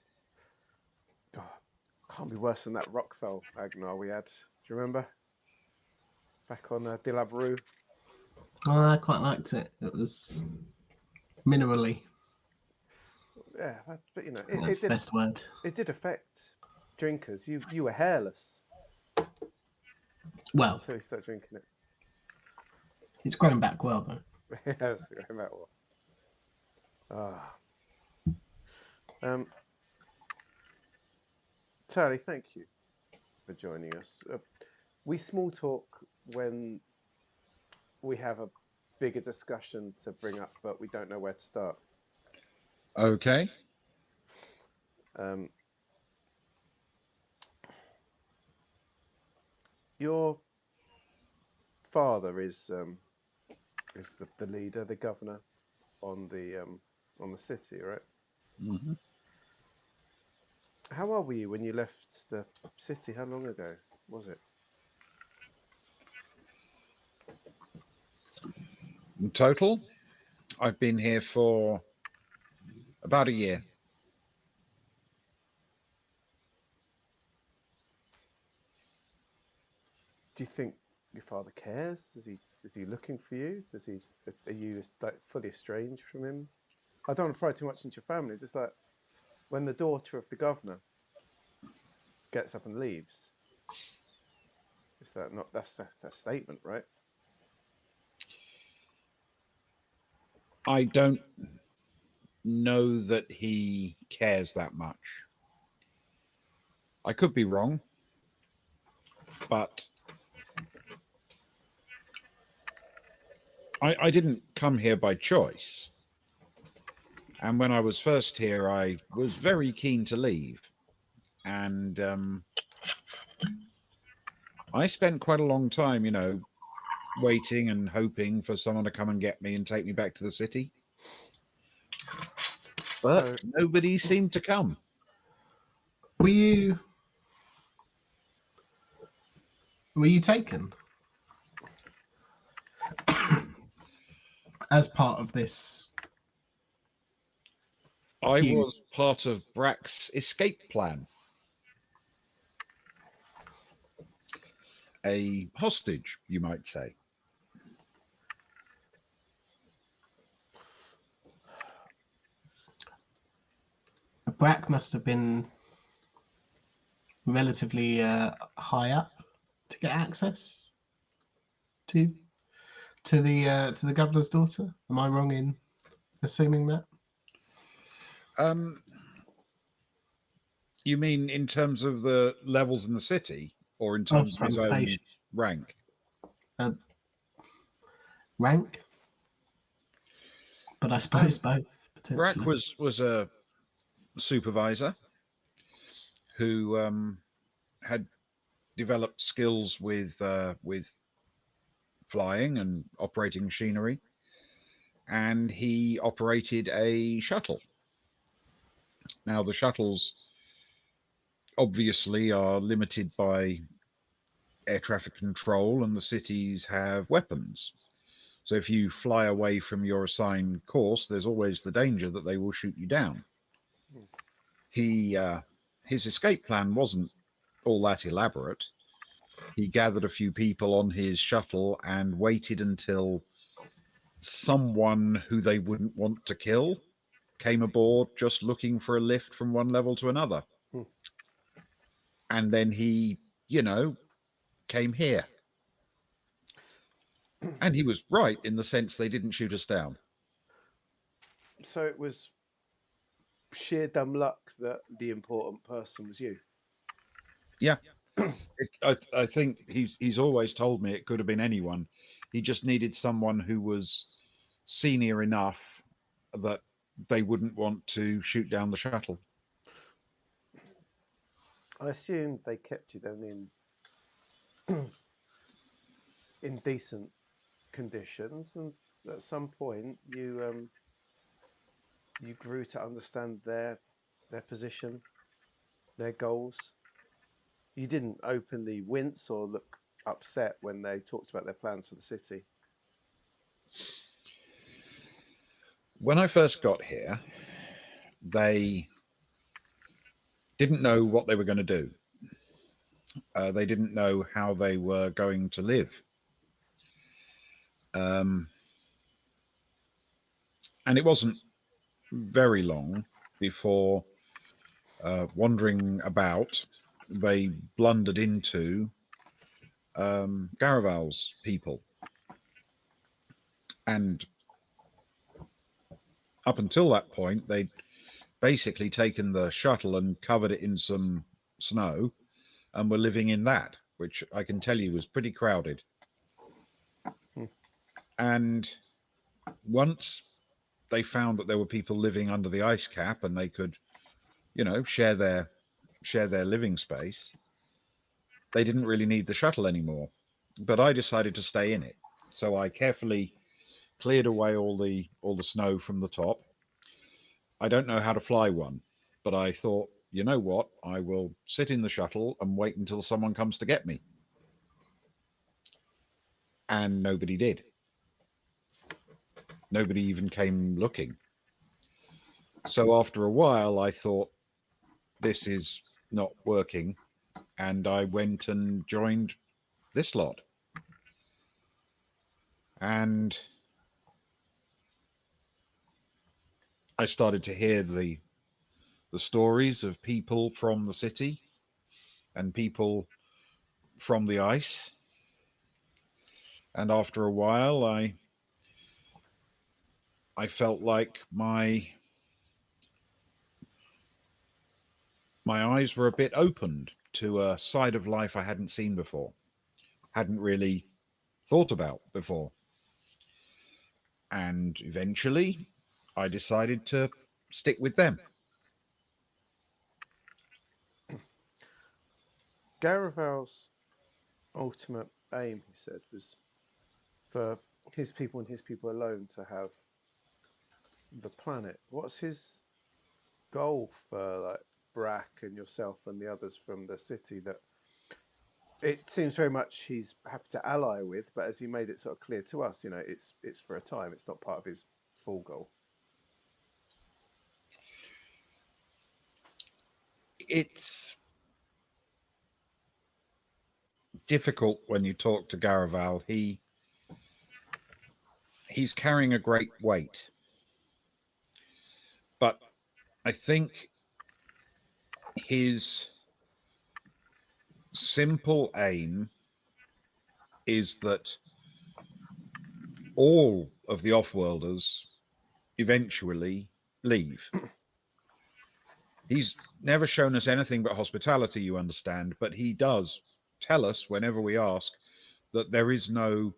Oh, can't be worse than that Rockfell Agnar we had. Do you remember? Back on Dilabru. Oh, I quite liked it. It was minerally. Yeah, but you know, That's the best word. It did affect drinkers. You were hairless. Well, until you start drinking it. It's grown back well, though. Yes, grown back well. Charlie, thank you for joining us. We small talk when we have a bigger discussion to bring up, but we don't know where to start. Okay. Your father is the leader, the governor on the city, right? Mm-hmm. How old were you when you left the city? How long ago was it? In total, I've been here for about a year. Do you think your father cares? Is he looking for you? Are you like fully estranged from him? I don't want to pry too much into your family. Just like when the daughter of the governor gets up and leaves, is that not that's a statement, right? I don't know that he cares that much. I could be wrong, but I didn't come here by choice. And when I was first here, I was very keen to leave. And I spent quite a long time, waiting and hoping for someone to come and get me and take me back to the city. But nobody seemed to come. Were you taken as part of this? I was part of Brack's escape plan. A hostage, you might say. Brack must have been relatively high up to get access to the governor's daughter. Am I wrong in assuming that? You mean in terms of the levels in the city, or in Of terms of some his own station rank? rank, but I suppose both Brack potentially. was a supervisor who had developed skills with flying and operating machinery, and he operated a shuttle. Now, the shuttles obviously are limited by air traffic control, and the cities have weapons. So if you fly away from your assigned course, there's always the danger that they will shoot you down. His escape plan wasn't all that elaborate. He gathered a few people on his shuttle and waited until someone who they wouldn't want to kill came aboard just looking for a lift from one level to another. And then he, came here. And he was right in the sense they didn't shoot us down. So it was sheer dumb luck that the important person was you. Yeah. I think he's always told me it could have been anyone. He just needed someone who was senior enough that they wouldn't want to shoot down the shuttle. I assumed they kept you then in decent conditions, and at some point you you grew to understand their position, their goals. You didn't openly wince or look upset when they talked about their plans for the city. When I first got here, they didn't know what they were going to do. They didn't know how they were going to live. And it wasn't very long before, wandering about, they blundered into Garaval's people. And up until that point, they'd basically taken the shuttle and covered it in some snow and were living in that, which I can tell you was pretty crowded. And once they found that there were people living under the ice cap and they could, share their living space, they didn't really need the shuttle anymore. But I decided to stay in it. So I carefully cleared away all the snow from the top. I don't know how to fly one, but I thought, you know what? I will sit in the shuttle and wait until someone comes to get me. And nobody did. Nobody even came looking. So after a while, I thought, this is not working. And I went and joined this lot. And I started to hear the stories of people from the city and people from the ice. And after a while, I felt like my eyes were a bit opened to a side of life I hadn't seen before, hadn't really thought about before. And eventually, I decided to stick with them. Garaval's ultimate aim, he said, was for his people and his people alone to have the planet. What's his goal for like Brack and yourself and the others from the city that it seems very much he's happy to ally with, but as he made it sort of clear to us, it's for a time. It's not part of his full goal. It's difficult when you talk to Garaval. He's carrying a great weight. But I think his simple aim is that all of the off-worlders eventually leave. He's never shown us anything but hospitality, you understand, but he does tell us whenever we ask that there is no,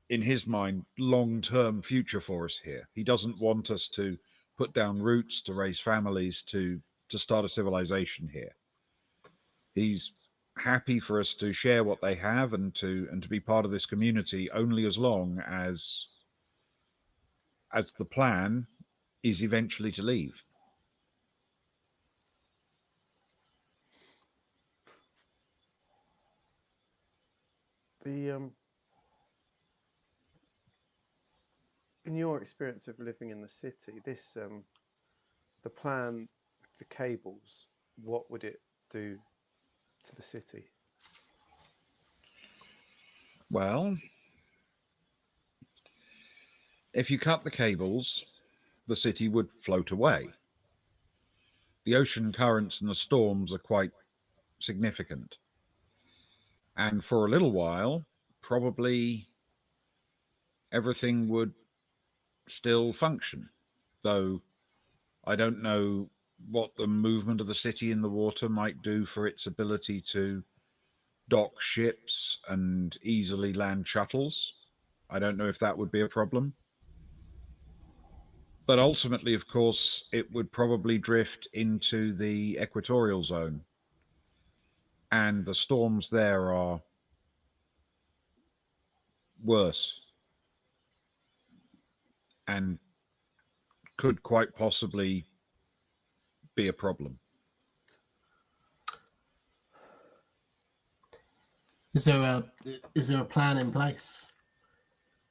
in his mind, long-term future for us here. He doesn't want us to put down roots, to raise families, to start a civilization here. He's happy for us to share what they have and to be part of this community only as long as the plan is eventually to leave. The in your experience of living in the city, this the plan, the cables, what would it do to the city? Well, if you cut the cables, the city would float away. The ocean currents and the storms are quite significant. And for a little while, probably everything would still function. Though I don't know what the movement of the city in the water might do for its ability to dock ships and easily land shuttles. I don't know if that would be a problem. But ultimately, of course, it would probably drift into the equatorial zone. And the storms there are worse and could quite possibly be a problem. Is there a plan in place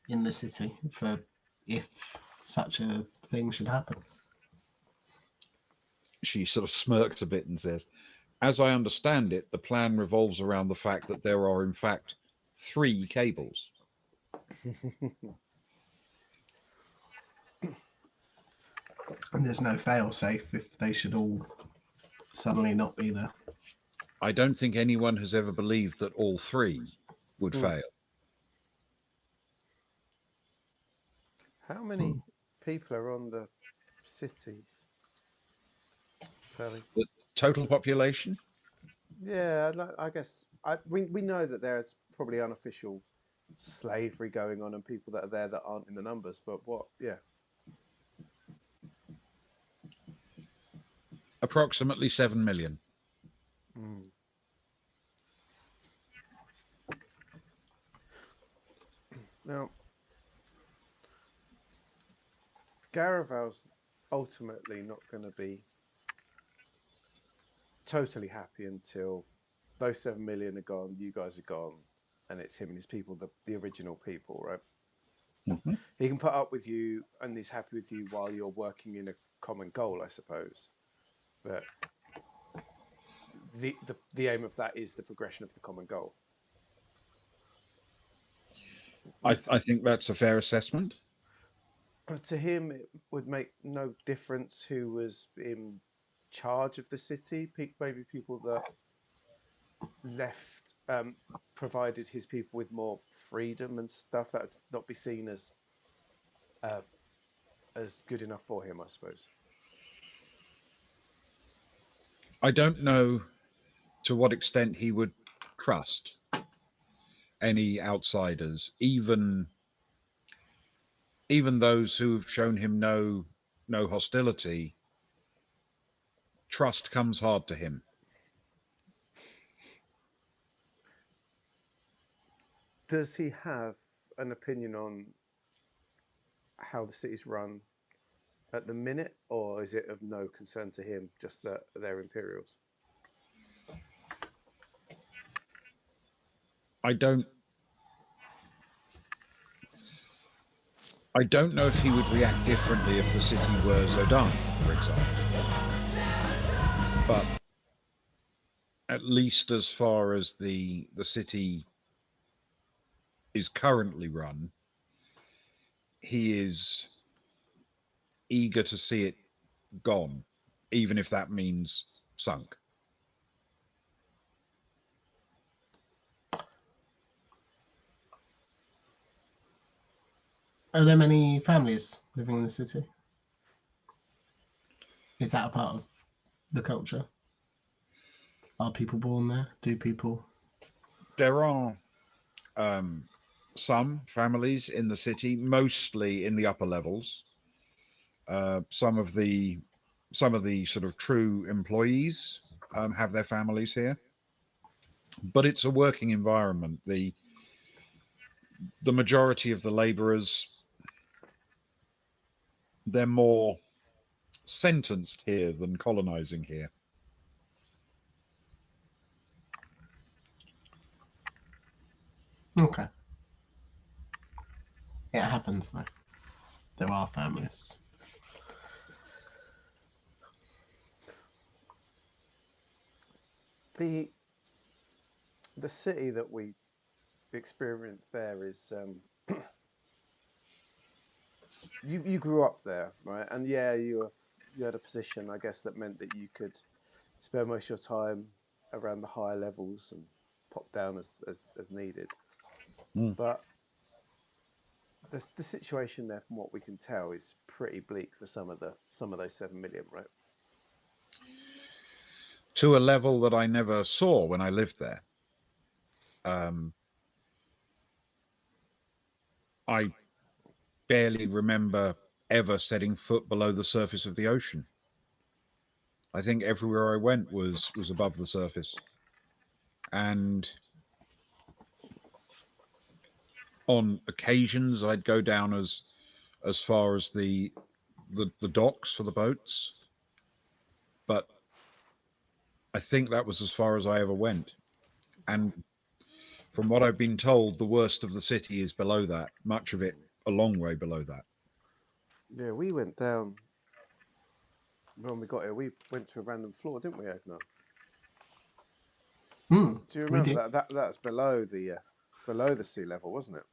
in the city for if such a thing should happen? She sort of smirks a bit and says, as I understand it, the plan revolves around the fact that there are, in fact, 3 cables. And there's no fail-safe if they should all suddenly not be there. I don't think anyone has ever believed that all 3 would fail. How many people are on the city, Charlie? The total population? Yeah, I guess we know that there's probably unofficial slavery going on and people that are there that aren't in the numbers, but what? Yeah. Approximately 7 million. Now, Garaval's ultimately not going to be totally happy until those 7 million are gone, you guys are gone, and it's him and his people, the original people, right? Mm-hmm. He can put up with you and he's happy with you while you're working in a common goal, I suppose. But the aim of that is the progression of the common goal. I think that's a fair assessment. To him, it would make no difference who was in charge of the city. Maybe people that left provided his people with more freedom and stuff. That would not be seen as good enough for him, I suppose. I don't know to what extent he would trust any outsiders, even those who've shown him no hostility. Trust comes hard to him. Does he have an opinion on how the city's run at the minute, or is it of no concern to him, just that they're Imperials? I don't know if he would react differently if the city were Zodan, for example. But at least as far as the city is currently run, he is eager to see it gone, even if that means sunk. Are there many families living in the city? Is that a part of the culture? Are people born there? Do people? There are some families in the city, mostly in the upper levels. Some of the sort of true employees have their families here, but it's a working environment. The majority of the labourers, they're more sentenced here than colonizing here. Okay. It happens though. There are families. The city that we experience there is you grew up there, right? And yeah, you had a position, I guess, that meant that you could spend most of your time around the higher levels and pop down as needed. Mm. But the situation there, from what we can tell, is pretty bleak for some of those 7 million, right? To a level that I never saw when I lived there. I barely remember ever setting foot below the surface of the ocean. I think everywhere I went was above the surface, and on occasions I'd go down as far as the docks for the boats, but I think that was as far as I ever went. And from what I've been told, the worst of the city is below that, much of it a long way below that. Yeah, we went down when we got here. We went to a random floor, didn't we, Agnar? Do you We remember did. that's below the sea level, wasn't it?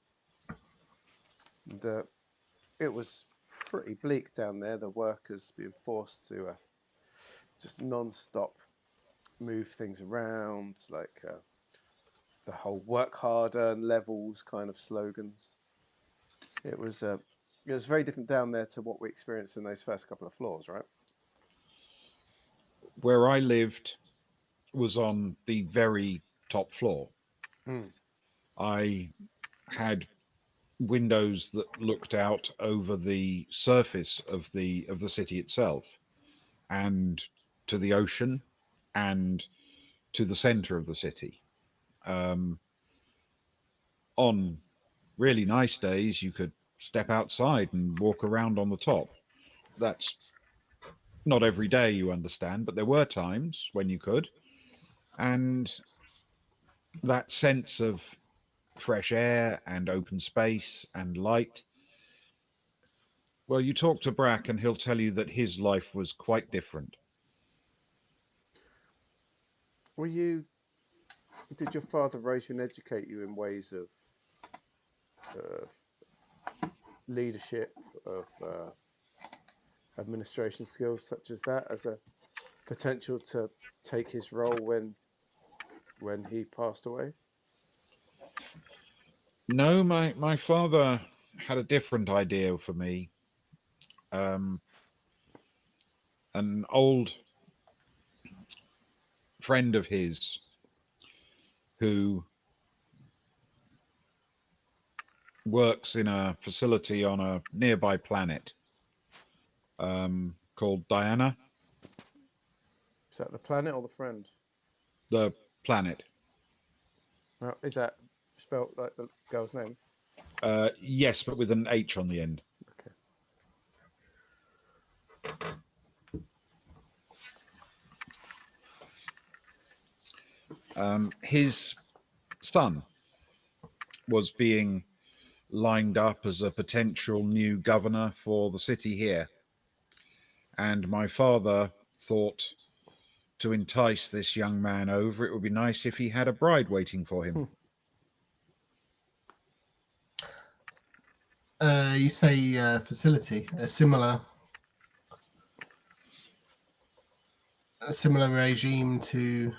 And, it was pretty bleak down there. The workers being forced to just non-stop move things around, like the whole "work harder" and levels kind of slogans. It was very different down there to what we experienced in those first couple of floors, right? Where I lived was on the very top floor. Mm. I had windows that looked out over the surface of the city itself, and to the ocean, and to the center of the city. On really nice days, you could step outside and walk around on the top. That's not every day, you understand, but there were times when you could. And that sense of fresh air and open space and light. Well, you talk to Brack and he'll tell you that his life was quite different. Were you? Did your father raise you and educate you in ways of leadership, of administration skills, such as that, as a potential to take his role when he passed away? No, my father had a different idea for me. An old friend of his who works in a facility on a nearby planet called Diana. Is that the planet or the friend? The planet. Now, is that spelt like the girl's name? Yes, but with an H on the end. Okay. His son was being lined up as a potential new governor for the city here. And my father thought, to entice this young man over, it would be nice if he had a bride waiting for him. You say facility, a similar regime to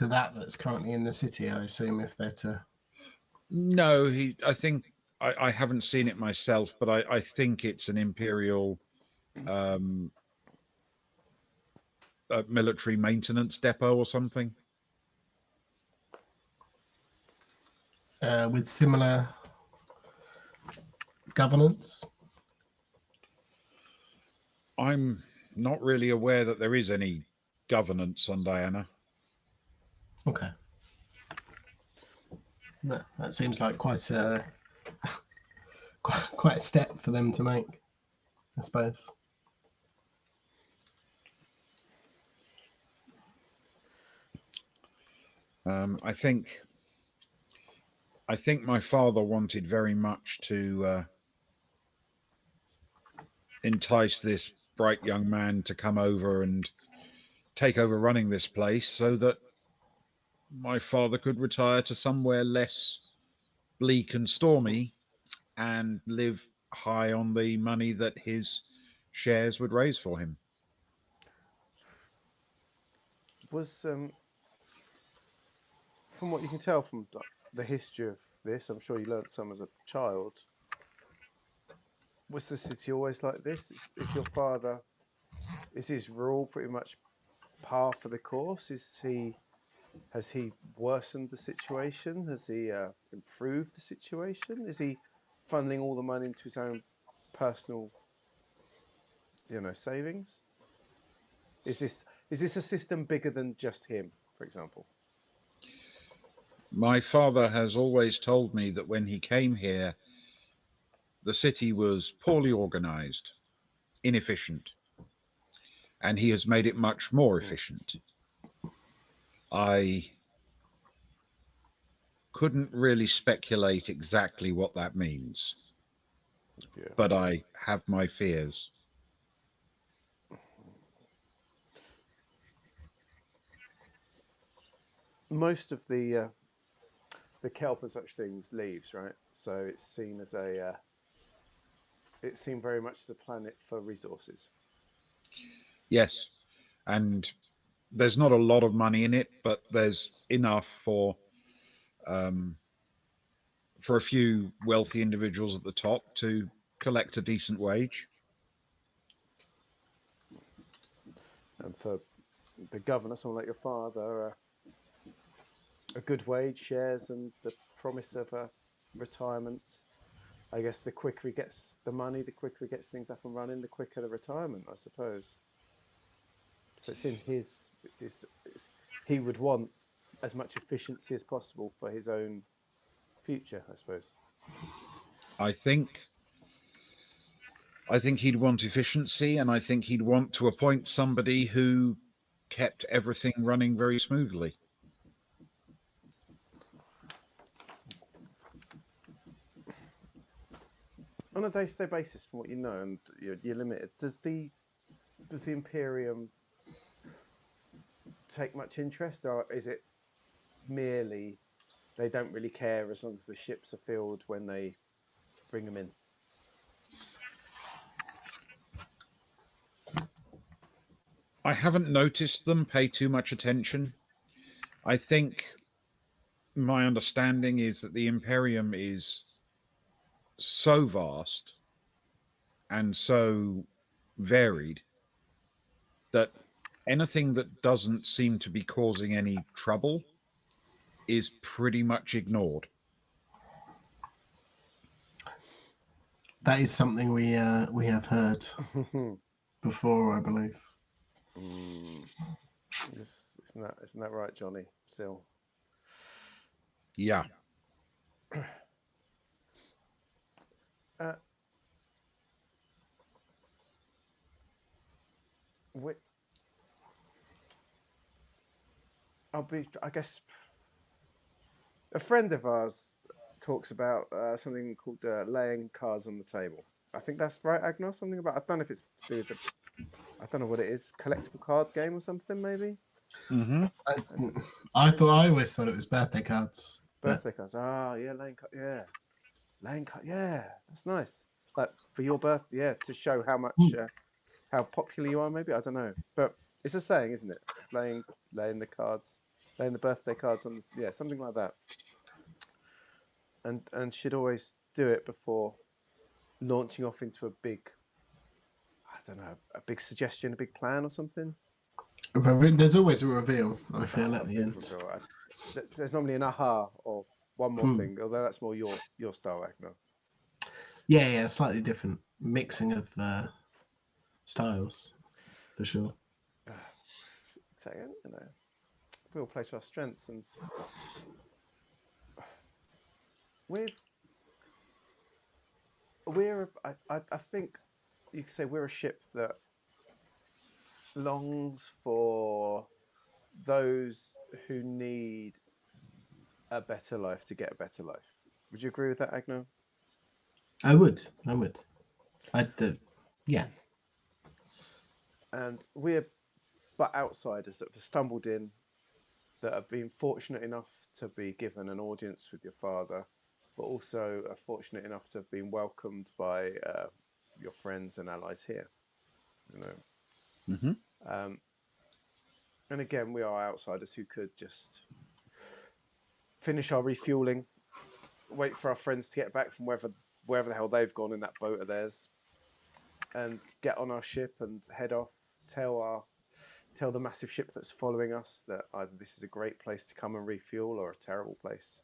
that's currently in the city, I assume, if they're to. No, I think I haven't seen it myself, but I think it's an Imperial military maintenance depot or something. With similar governance. I'm not really aware that there is any governance on Diana. Okay. No, that seems like quite a quite a step for them to make, I suppose. I think my father wanted very much to entice this bright young man to come over and take over running this place so that my father could retire to somewhere less bleak and stormy and live high on the money that his shares would raise for him. Was from what you can tell from the history of this, I'm sure you learnt some as a child. Was the city always like this? Is your father? Is his rule pretty much par for the course? Has he worsened the situation? Has he improved the situation? Is he funneling all the money into his own personal, savings? Is this a system bigger than just him, for example? My father has always told me that when he came here, the city was poorly organized, inefficient, and he has made it much more efficient. I couldn't really speculate exactly what that means, Yeah. but I have my fears. Most of the kelp and such things leaves, right? So it's seen as it's seen very much as a planet for resources. Yes, and there's not a lot of money in it, but there's enough um, for a few wealthy individuals at the top to collect a decent wage. And for the governor, someone like your father, a good wage, shares, and the promise of a retirement. I guess the quicker he gets the money, the quicker he gets things up and running, the quicker the retirement, I suppose. So it's in he would want as much efficiency as possible for his own future, I suppose. I think he'd want efficiency, and I think he'd want to appoint somebody who kept everything running very smoothly. On a day-to-day basis, from what you know, and you're limited, does the Imperium take much interest, or is it merely they don't really care as long as the ships are filled when they bring them in? I haven't noticed them pay too much attention. I think my understanding is that the Imperium is so vast and so varied that anything that doesn't seem to be causing any trouble is pretty much ignored. That is something we have heard before, I believe. Isn't that right, Johnny? Still. Yeah. Uh, I guess, a friend of ours talks about something called laying cards on the table. I think that's right, Agnar. Something about, I don't know if it's to do with I don't know what it is, collectible card game or something, maybe. Mm-hmm. I always thought it was birthday cards. Birthday cards. Ah, yeah, laying card. Yeah, laying card. Yeah, that's nice. Like for your birthday, yeah, to show how much, how popular you are. Maybe, I don't know, but it's a saying, isn't it? Laying the cards, laying the birthday cards on. Yeah, something like that. And she'd always do it before launching off into a big, I don't know, a big suggestion, a big plan or something? There's always a reveal, I feel, Oh, at a the big end. reveal. There's normally an aha or one more thing, although that's more your style, Agno. Yeah, slightly different mixing of styles, for sure. So, you know, we all play to our strengths, and I think you could say we're a ship that longs for those who need a better life to get a better life. Would you agree with that, Agno? I would. Yeah. And we're but outsiders that have stumbled in, that have been fortunate enough to be given an audience with your father, but also are fortunate enough to have been welcomed by your friends and allies here. You know, and again, we are outsiders who could just finish our refueling, wait for our friends to get back from wherever the hell they've gone in that boat of theirs, and get on our ship and head off. Tell the massive ship that's following us that either this is a great place to come and refuel or a terrible place,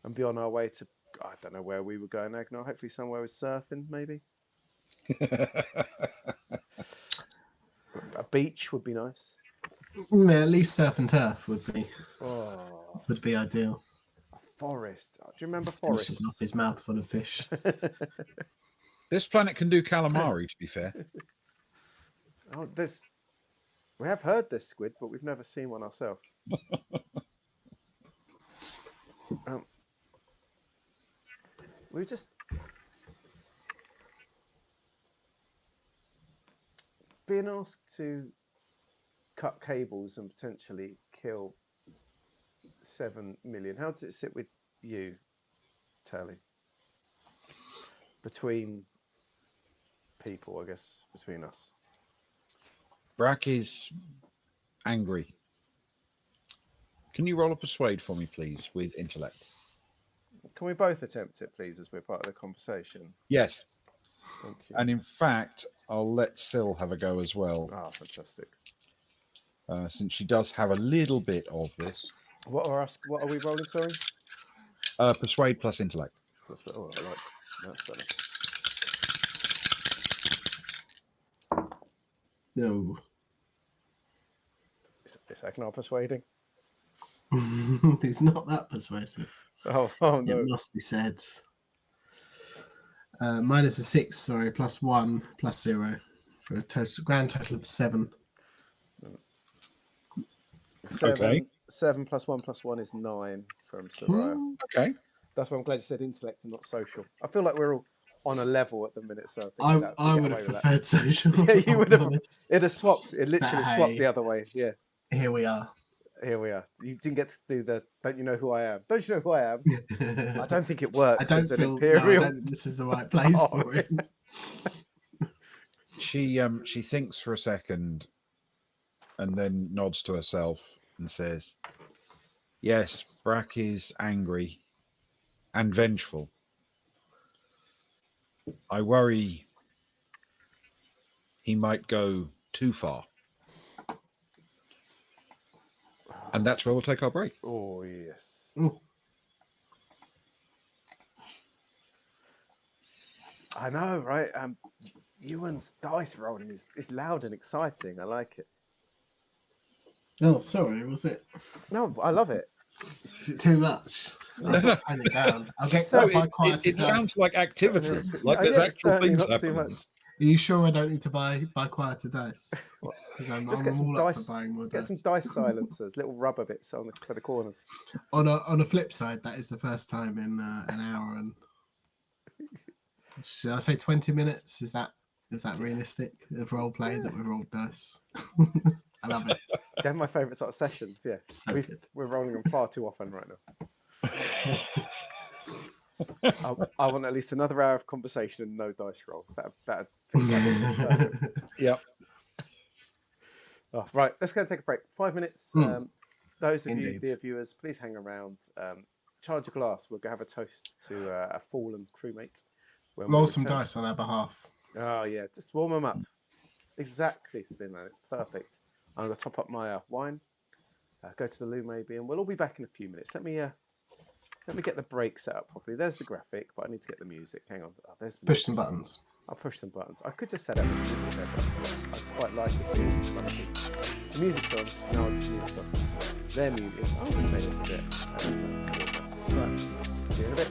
and be on our way to, I don't know where we were going, Agnar. Hopefully somewhere with surfing, maybe. A beach would be nice. Yeah, at least surf and turf would be ideal. A forest. Do you remember forests? Finishes off his mouth full of fish. This planet can do calamari, to be fair. Oh, we have heard this squid, but we've never seen one ourselves. We just being asked to cut cables and potentially kill 7 million. How does it sit with you, Tally? Between people, I guess, between us. Brack is angry. Can you roll a persuade for me, please, with intellect? Can we both attempt it, please, as we're part of the conversation? Yes. Thank you. And in fact, I'll let Syl have a go as well. Ah, fantastic. Since she does have a little bit of this. What are we rolling, sorry? Persuade plus intellect. Oh, I like that's better. No. Is Agnar persuading? He's not that persuasive. Oh no. It must be said. Minus a 6, sorry, plus 1, plus 0, for a grand total of 7. 7, okay. 7 plus 1 is 9 from Soraya. Okay. That's why I'm glad you said intellect and not social. I feel like we're all on a level at the minute, so I would have preferred social. Yeah, you would have. It has swapped. It literally swapped the other way. Yeah. Here we are. Here we are. You didn't get to do the. Don't you know who I am? Don't you know who I am? I don't think it works. I don't think this is the right place for it. She thinks for a second, and then nods to herself and says, "Yes, Brack is angry and vengeful. I worry he might go too far." And that's where we'll take our break. Oh, yes. Ooh. I know, right? Ewan's dice rolling is loud and exciting. I like it. Oh, sorry, was it? No, I love it. Is it too much? I'll tone it down. I'll get it sounds like activity. Like there's actual things happening. Are you sure I don't need to buy quieter dice? Because I'm Just get some all dice. up for buying more Get dice. some dice silencers, little rubber bits for the corners. On a flip side, that is the first time in an hour and should I say 20 minutes? Is that realistic of role play that we rolled dice? I love it. They're my favourite sort of sessions. Yeah, So good. We're rolling them far too often right now. I want at least another hour of conversation and no dice rolls. That Yeah. Oh, right, let's go and take a break. 5 minutes. Those of you, Indeed. dear viewers, please hang around. charge a glass. We're going to have a toast to a fallen crewmate. When Roll we some return. dice on our behalf. Oh, yeah. Just warm them up. Exactly, Spinman. It's perfect. I'm going to top up my wine. Go to the loo maybe, and we'll all be back in a few minutes. Let me get the break set up properly. There's the graphic, but I need to get the music. Hang on. Oh, there's the Push some music. buttons. I'll push some buttons. I could just set up the music there, but I quite like it. The music's on. Now I'll just mute it off. Their music. Oh, we made it a bit. Right. See you in a bit.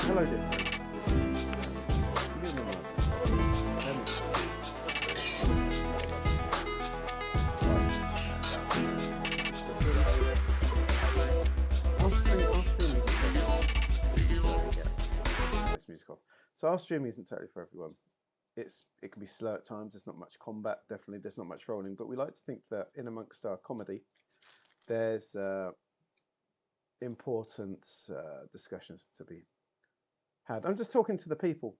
Hello, dear friends. You know This music off. So our streaming isn't totally for everyone. It can be slow at times. There's not much combat. Definitely, there's not much rolling. But we like to think that in amongst our comedy, there's important discussions to be had. I'm just talking to the people,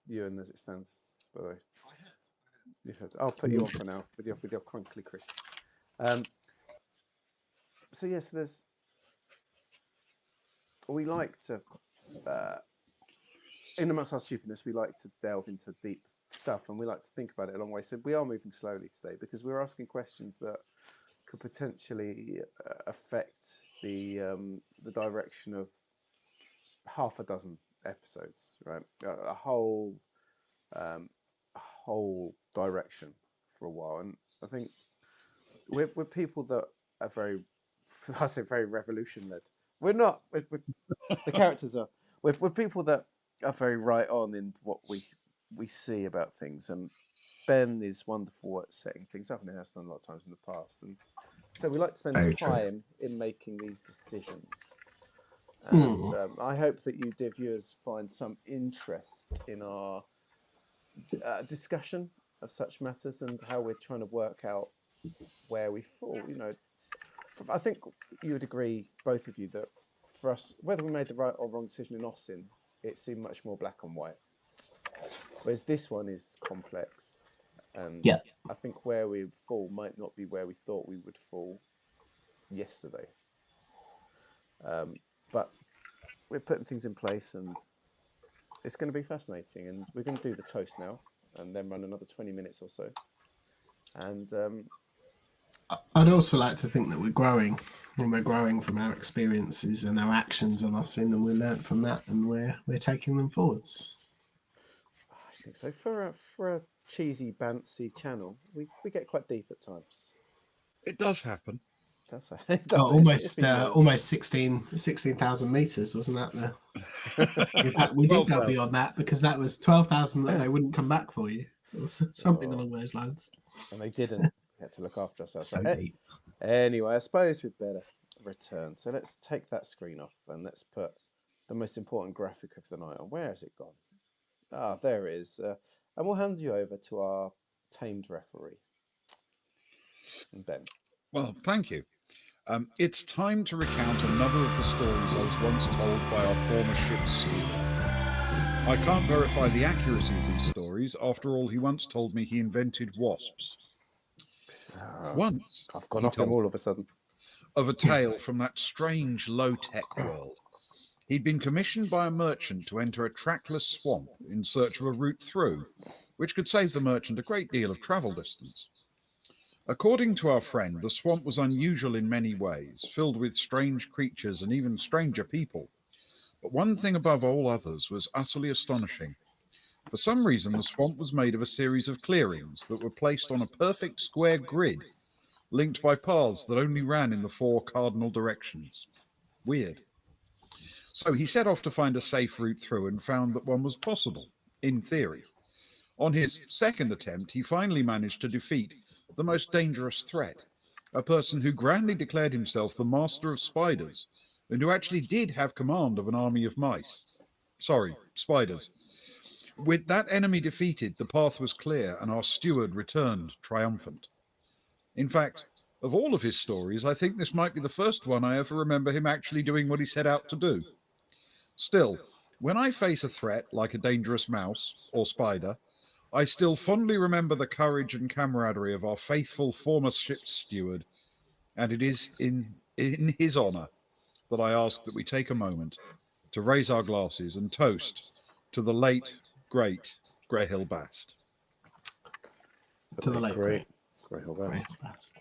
Ewan, as it stands. By the way, you've heard. I'll put you on for now with your crunkly Chris. So yes, there's. We like to, in amongst our stupidness, we like to delve into deep stuff, and we like to think about it a long way. So we are moving slowly today because we're asking questions that could potentially affect the direction of half a dozen episodes, right? A whole direction for a while, and I think we're people that are very, I say, very revolution led. We're not. The characters are. We're people that are very right on in what we see about things, and Ben is wonderful at setting things up, and he has done a lot of times in the past, and so we like to spend Very time in making these decisions. And I hope that you, dear viewers, find some interest in our discussion of such matters and how we're trying to work out where we fall. You know, I think you would agree, both of you, that for us, whether we made the right or wrong decision in Austin, it seemed much more black and white. Whereas this one is complex, and I think where we fall might not be where we thought we would fall yesterday. But we're putting things in place, and it's going to be fascinating. And we're going to do the toast now, and then run another 20 minutes or so. And I'd also like to think that we're growing, and we're growing from our experiences and our actions on us, and we learnt from that, and we're taking them forwards. I think so. For a cheesy, bouncy channel, we get quite deep at times. It does happen. Almost 16,000 meters, wasn't that there? In fact, we did go beyond that because that was 12,000 that they wouldn't come back for you. It was something along those lines. And they didn't. We had to look after ourselves. So deep. Anyway, I suppose we'd better return. So let's take that screen off and let's put the most important graphic of the night on. Where has it gone? Ah, there it is. And we'll hand you over to our tamed referee, Ben. Well, thank you. It's time to recount another of the stories I was once told by our former ship's steward. I can't verify the accuracy of these stories. After all, he once told me he invented wasps. Once, I've gone off them all of a sudden. Of a tale from that strange low-tech world. He'd been commissioned by a merchant to enter a trackless swamp in search of a route through, which could save the merchant a great deal of travel distance. According to our friend, the swamp was unusual in many ways, filled with strange creatures and even stranger people. But one thing above all others was utterly astonishing. For some reason, the swamp was made of a series of clearings that were placed on a perfect square grid, linked by paths that only ran in the 4 cardinal directions. Weird. So he set off to find a safe route through and found that one was possible, in theory. On his second attempt, he finally managed to defeat the most dangerous threat, a person who grandly declared himself the master of spiders, and who actually did have command of an army of spiders. With that enemy defeated, the path was clear, and our steward returned triumphant. In fact, of all of his stories, I think this might be the first one I ever remember him actually doing what he set out to do. Still, when I face a threat like a dangerous mouse or spider, I still fondly remember the courage and camaraderie of our faithful former ship's steward, and it is in his honour that I ask that we take a moment to raise our glasses and toast to the late, great Greyhill Bast. To the late great Greyhill Bast. Bast.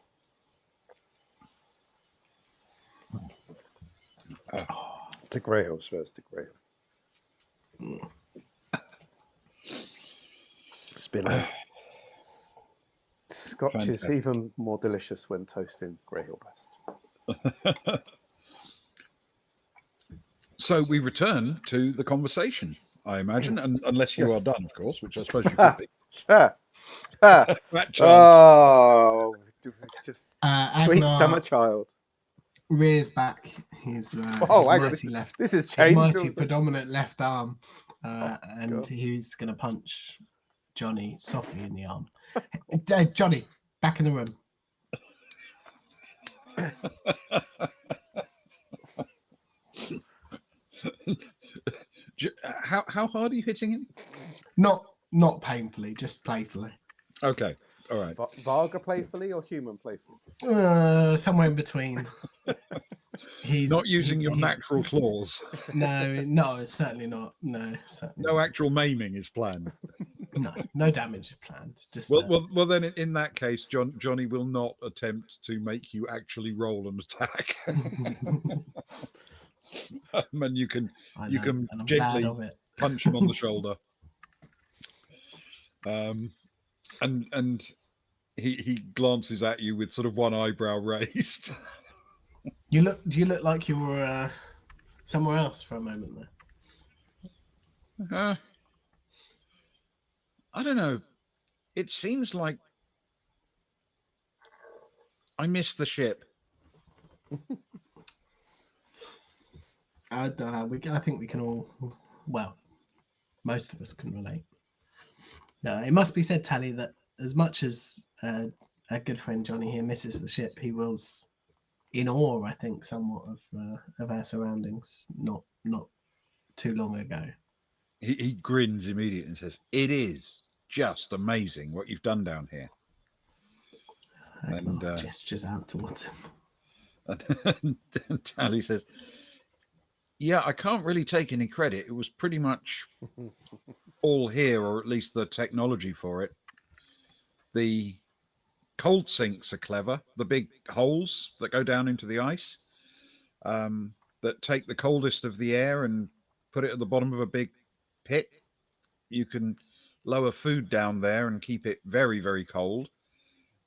To Greyhill, Spurs to Greyhill. Spinach. Scotch Fantastic. is even more delicious when toasting Greyhill Bast. So we return to the conversation, I imagine, unless you are done, of course, which I suppose you could be. That chance. Oh, just sweet Agnar summer child. rears back his, Oh, his hang on, mighty left, This has his changed. mighty predominant left arm, and God. he's going to punch Johnny softly in the arm. Johnny, back in the room. How hard are you hitting him? Not painfully, just playfully. Okay, all right. Varga playfully or human playfully? Somewhere in between. He's Not using your he's- natural claws. No, certainly not. No, certainly No not. actual maiming is planned. No damage is planned. Just Well, then in that case, Johnny will not attempt to make you actually roll an attack. And you can I know, and I'm gently glad of it. punch him on the shoulder. And he glances at you with sort of one eyebrow raised. You look like you were somewhere else for a moment there. I don't know. It seems like I missed the ship. I think we can all, well, most of us can relate. It must be said, Tally, that as much as our good friend Johnny here misses the ship, he was in awe, I think, somewhat of our surroundings not too long ago. He grins immediately and says, "It is just amazing what you've done down here." And gestures out towards him. And Tally says, "Yeah, I can't really take any credit. It was pretty much all here, or at least the technology for it. The cold sinks are clever. The big holes that go down into the ice, that take the coldest of the air and put it at the bottom of a big pit. You can lower food down there and keep it very, very cold.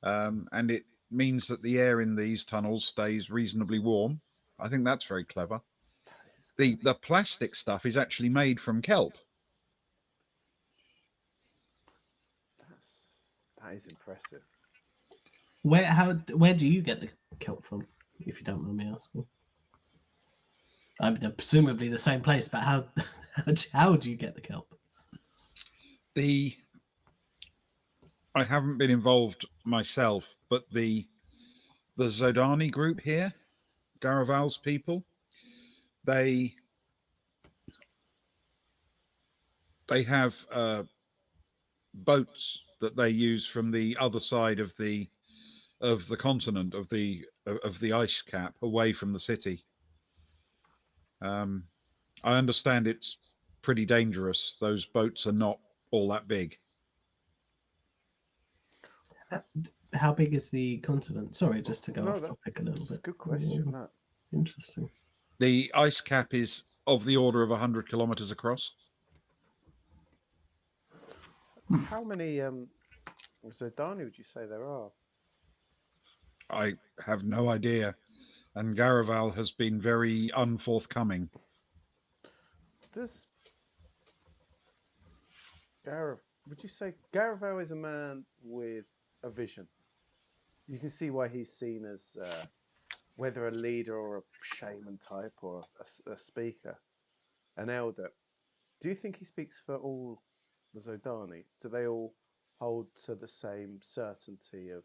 And it means that the air in these tunnels stays reasonably warm. I think that's very clever. The plastic stuff is actually made from kelp." That is impressive. Where do you get the kelp from, if you don't mind me asking? I mean, presumably the same place, but how do you get the kelp? I haven't been involved myself, but the Zodani group here, Garaval's people, they have boats that they use from the other side of the continent, of the ice cap, away from the city. I understand it's pretty dangerous. Those boats are not all that big. How big is the continent? Sorry, just to go off topic a little bit. Good question. That. Interesting. The ice cap is of the order of 100 kilometers across. How many Zodani would you say there are? I have no idea, and Garaval has been very unforthcoming. Would you say Garaval is a man with a vision? You can see why he's seen as whether a leader or a shaman type or a speaker, an elder. Do you think he speaks for all the Zodani? Do they all hold to the same certainty of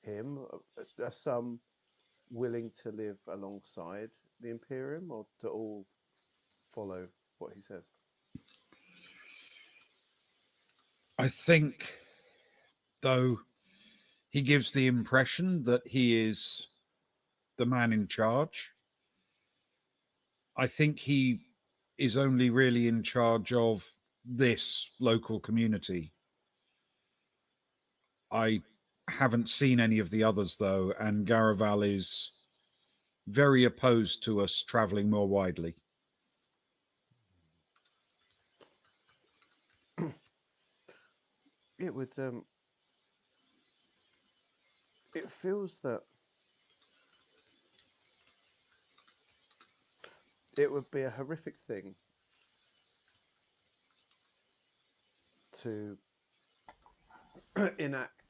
him? Are some willing to live alongside the Imperium, or do all follow what he says? I think, though, he gives the impression that he is the man in charge. I think he is only really in charge of this local community. I haven't seen any of the others, though, and Garaval is very opposed to us traveling more widely. It would. It feels that it would be a horrific thing to enact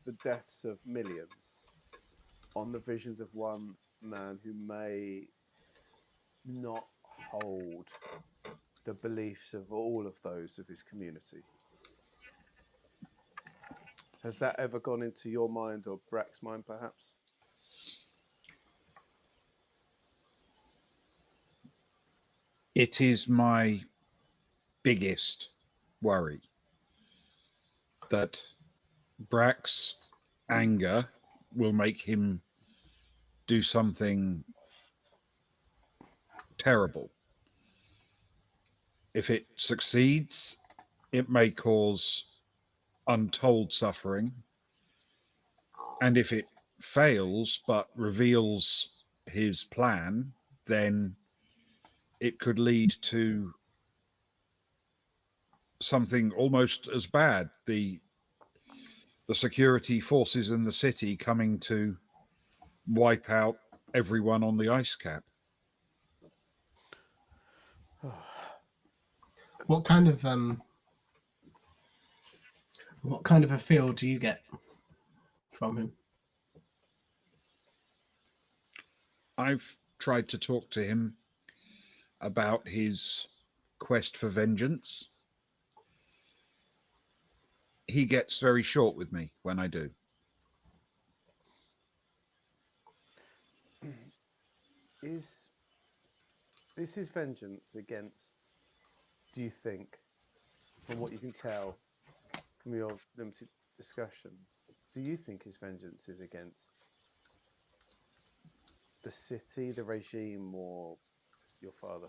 the deaths of millions on the visions of one man who may not hold the beliefs of all of those of his community. Has that ever gone into your mind or Brack's mind, perhaps? It is my biggest worry that Brack's anger will make him do something terrible. If it succeeds, it may cause untold suffering. And if it fails but reveals his plan, then it could lead to something almost as bad. The security forces in the city coming to wipe out everyone on the ice cap. What kind of a feel do you get from him? I've tried to talk to him about his quest for vengeance. He gets very short with me when I do. Is his vengeance against, do you think, from what you can tell from your limited discussions, do you think his vengeance is against the city, the regime, or your father?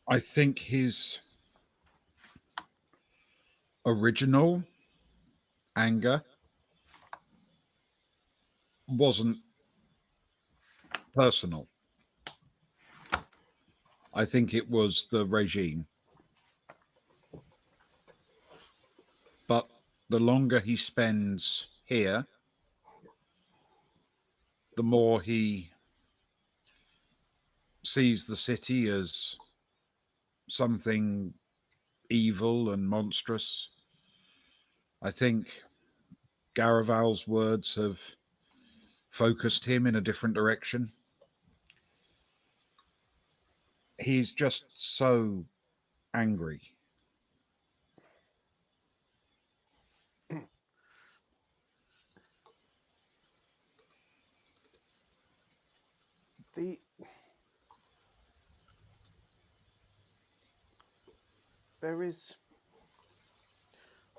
I think his original anger wasn't personal. I think it was the regime. But the longer he spends here, the more he sees the city as something evil and monstrous. I think Garaval's words have focused him in a different direction. He's just so angry. There is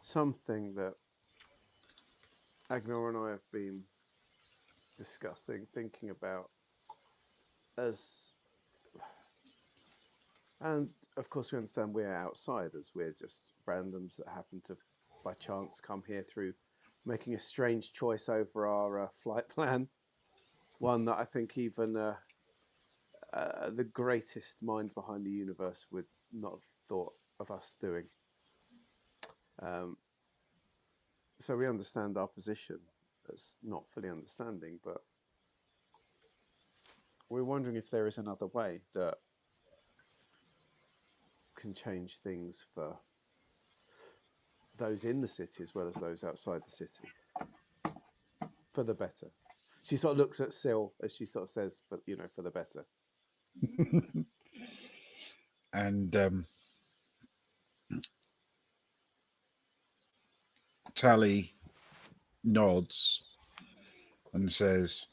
something that Agnar and I have been discussing, thinking about, and of course we understand we're outsiders, we're just randoms that happen to by chance come here through making a strange choice over our flight plan, one that I think even the greatest minds behind the universe would not have thought of us doing. So we understand our position as not fully understanding, but we're wondering if there is another way that can change things for those in the city as well as those outside the city, for the better. She sort of looks at Syl as she sort of says, "For for the better." And Tally nods and says,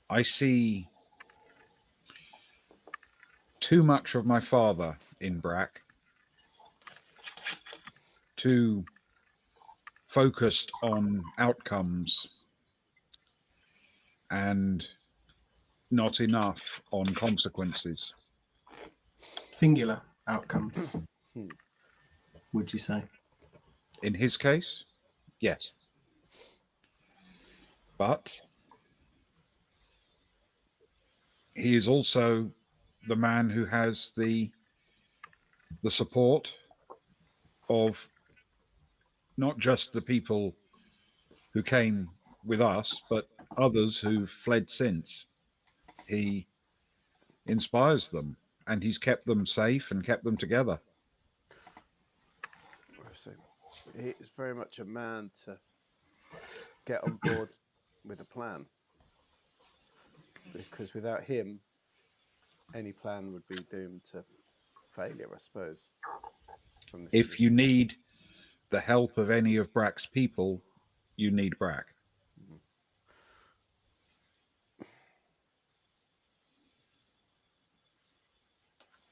I see too much of my father in Brack, too focused on outcomes and not enough on consequences. Singular outcomes, would you say? In his case, yes. But he is also the man who has the support of not just the people who came with us, but others who've fled since. He inspires them, and he's kept them safe and kept them together. So he's very much a man to get on board with a plan, because without him, any plan would be doomed to failure, I suppose. If you need the help of any of Brack's people, you need Brack.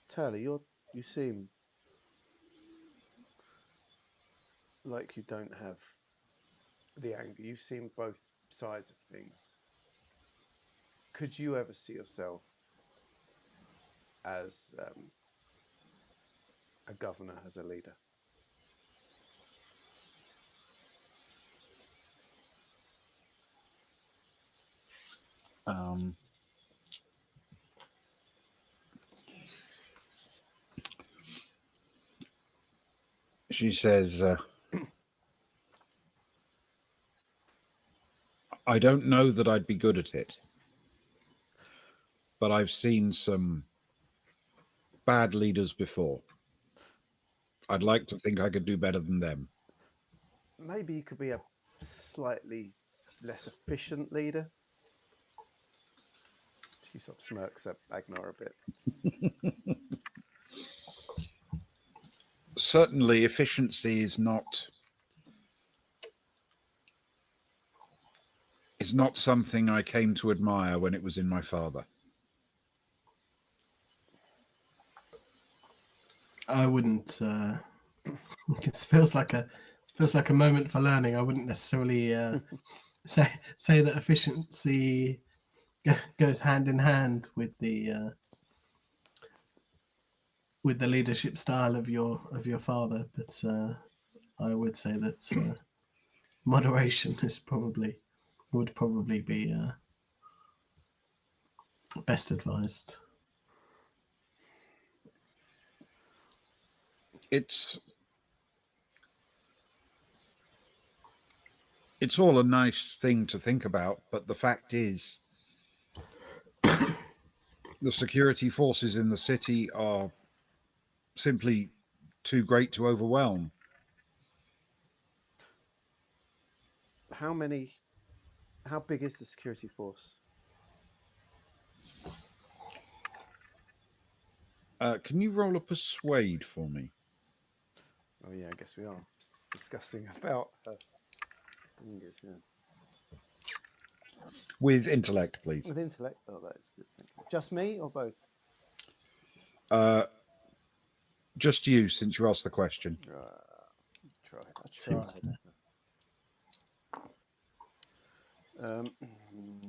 Turley, you seem like you don't have the anger. You've seen both sides of things. Could you ever see yourself as a governor, as a leader? She says, I don't know that I'd be good at it, but I've seen some bad leaders before. I'd like to think I could do better than them. Maybe you could be a slightly less efficient leader. She sort of smirks at Agnar a bit. Certainly, efficiency is not something I came to admire when it was in my father. I wouldn't. It feels like a moment for learning. I wouldn't necessarily say that efficiency goes hand in hand with the leadership style of your father, but I would say that moderation would probably be best advised. It's all a nice thing to think about, but the fact is the security forces in the city are simply too great to overwhelm. How big is the security force? Can you roll a persuade for me? Oh yeah, I guess we are discussing about her fingers, yeah. With intellect, please. With intellect? Oh, that is good. Thank you. Just me or both? Just you, since you asked the question. I tried.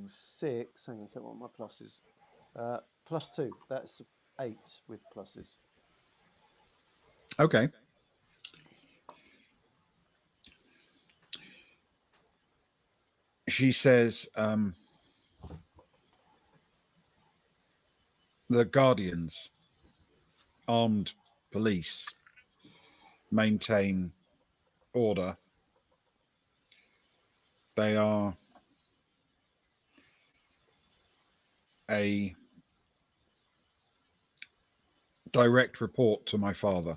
6. Hang on, tell me what my plus is. +2. That's 8 with pluses. Okay. She says, the Guardians, armed police, maintain order. They are a direct report to my father.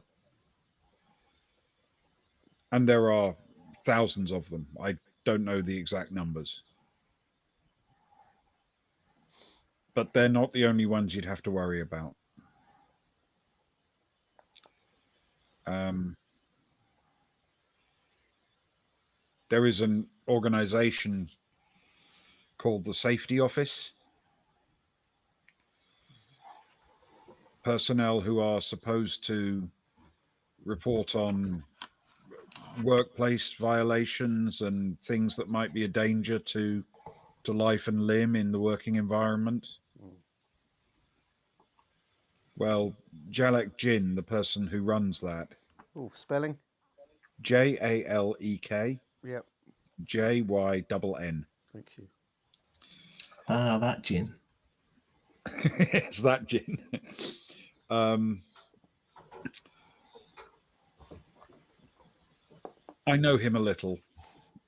And there are thousands of them. I don't know the exact numbers. But they're not the only ones you'd have to worry about. There is an organization called the Safety Office. personnel who are supposed to report on workplace violations and things that might be a danger to life and limb in the working environment. Well, Jalek Jin, the person who runs that, Oh, spelling? Jalek Yep. Jyn. Thank you. Ah, that Jin. It's that Jin. I know him a little.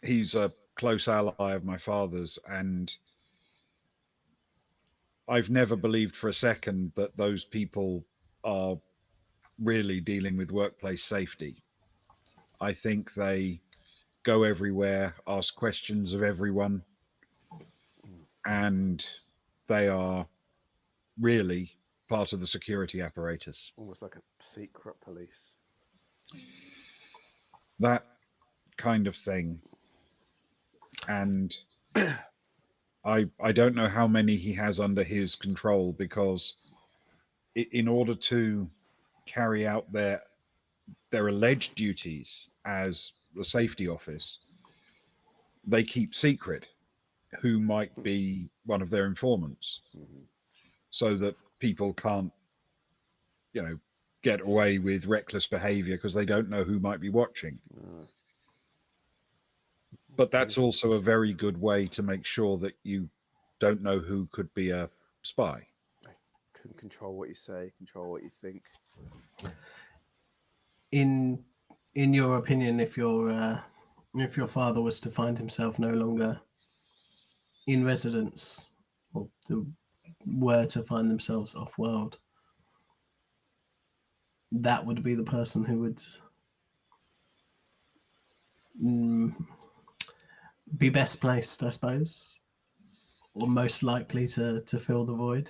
He's a close ally of my father's, and I've never believed for a second that those people are really dealing with workplace safety. I think they go everywhere, ask questions of everyone, and they are really part of the security apparatus. Almost like a secret police. That kind of thing. And I don't know how many he has under his control, because in order to carry out their alleged duties as the safety office, they keep secret who might be one of their informants, so that people can't, get away with reckless behavior because they don't know who might be watching. But that's also a very good way to make sure that you don't know who could be a spy. Can control what you say, control what you think. In your opinion, if your father was to find himself no longer in residence, or were to find themselves off-world, that would be the person who would be best placed, I suppose, or most likely to fill the void.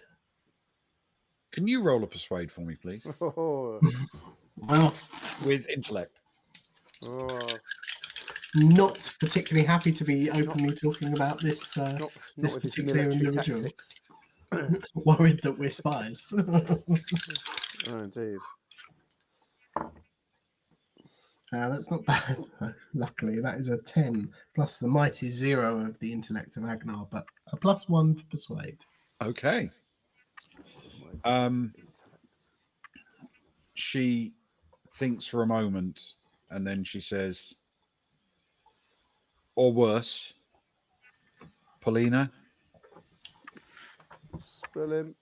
Can you roll a persuade for me, please? Oh, Well, With intellect. oh, not particularly happy to be openly talking about this not this with his particular military individual. tactics. Worried that we're spies. Oh, indeed. That's not bad. Luckily, that is a 10 plus the mighty 0 of the intellect of Agnar, but a +1 for persuade. Okay. She thinks for a moment, and then she says, or worse, Paulina. Spell him.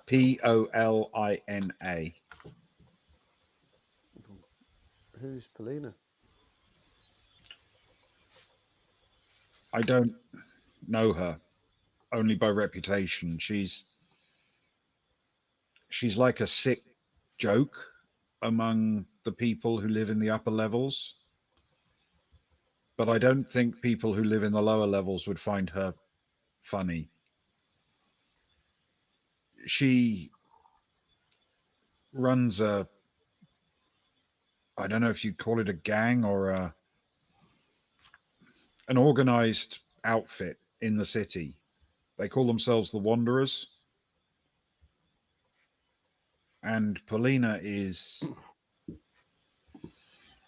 Polina. Who's Paulina? I don't know her, only by reputation. She's like a sick joke among the people who live in the upper levels. But I don't think people who live in the lower levels would find her funny. She runs I don't know if you'd call it a gang or an organized outfit in the city. They call themselves the Wanderers. And Paulina is,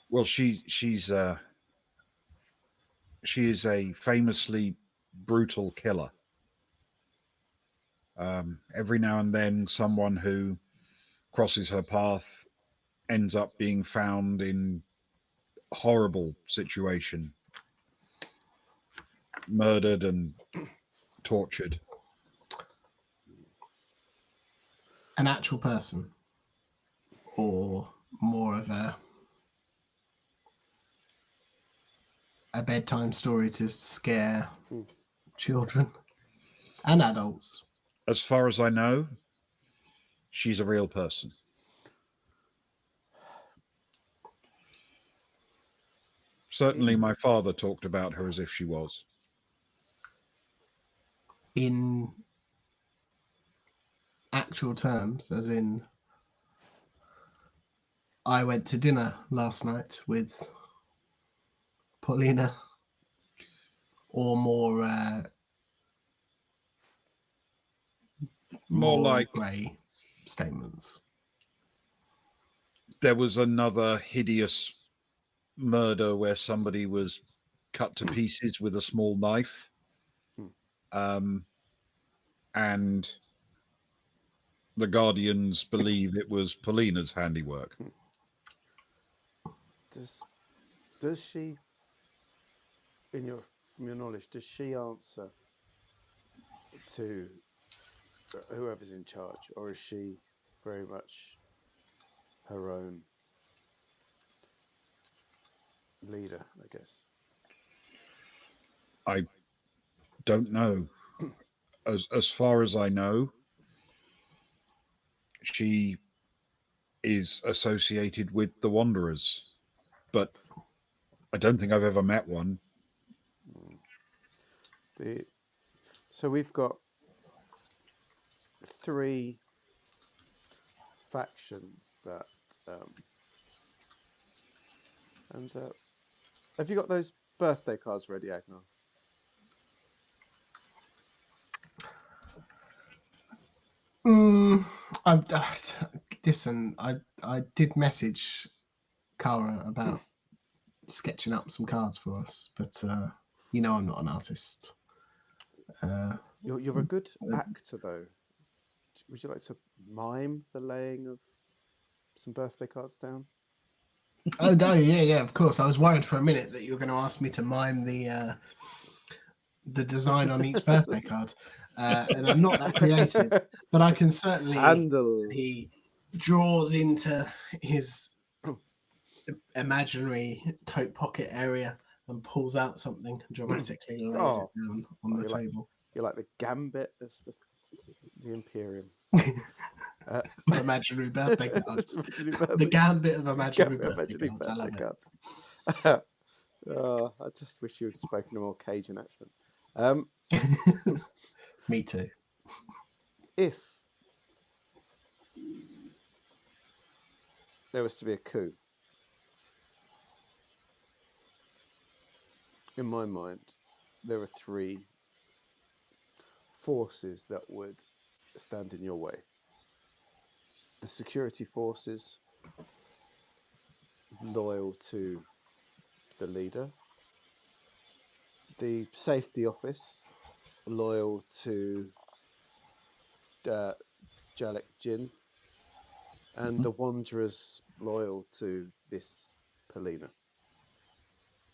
well, she is a famously brutal killer. Every now and then, someone who crosses her path ends up being found in horrible situation, murdered and tortured. An actual person, or more of a bedtime story to scare children and adults? As far as I know, she's a real person. Certainly my father talked about her as if she was. In actual terms, as in, I went to dinner last night with Paulina, or more More like grey. statements. There was another hideous murder where somebody was cut to pieces with a small knife. And the Guardians believe it was Polina's handiwork. Does she, from your knowledge, does she answer to whoever's in charge, or is she very much her own leader, I guess? I don't know. As far as I know, she is associated with the Wanderers, but I don't think I've ever met one. So we've got 3 factions that, have you got those birthday cards ready, Agnar? Listen, I did message Cara about sketching up some cards for us, but I'm not an artist. You're a good actor, though. Would you like to mime the laying of some birthday cards down? Oh no, yeah, of course. I was worried for a minute that you were going to ask me to mime the design on each birthday card, and I'm not that creative, but I can certainly. Handles. He draws into his imaginary coat pocket area and pulls out something, dramatically lays it down on the table. You're like the Gambit of the Imperium. Imaginary birthday cards. The Gambit of imaginary birthday cards. I love it. I just wish you had spoken a more Cajun accent. Me too. If there was to be a coup, in my mind, there are 3 forces that would stand in your way. The security forces, loyal to the leader. The safety office, loyal to Jalek Jin. And the Wanderers, loyal to this Polina.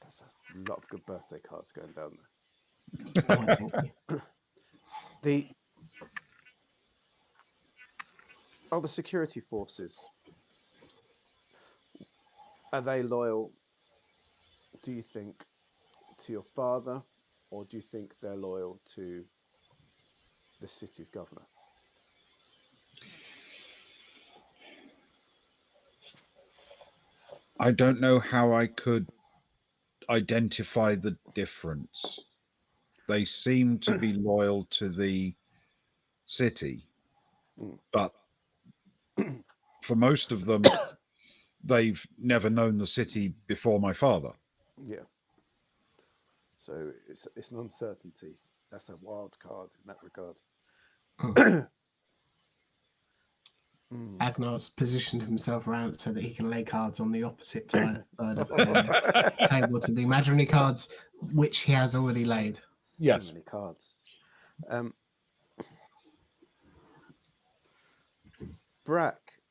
That's a lot of good birthday cards going down there. The security forces, are they loyal, do you think, to your father, or do you think they're loyal to the city's governor? I don't know how I could identify the difference. They seem to be loyal to the city, but for most of them, they've never known the city before my father. Yeah. So it's an uncertainty. That's a wild card in that regard. Agnar's positioned himself around so that he can lay cards on the opposite side of the table to the imaginary cards, which he has already laid. So many cards. Brack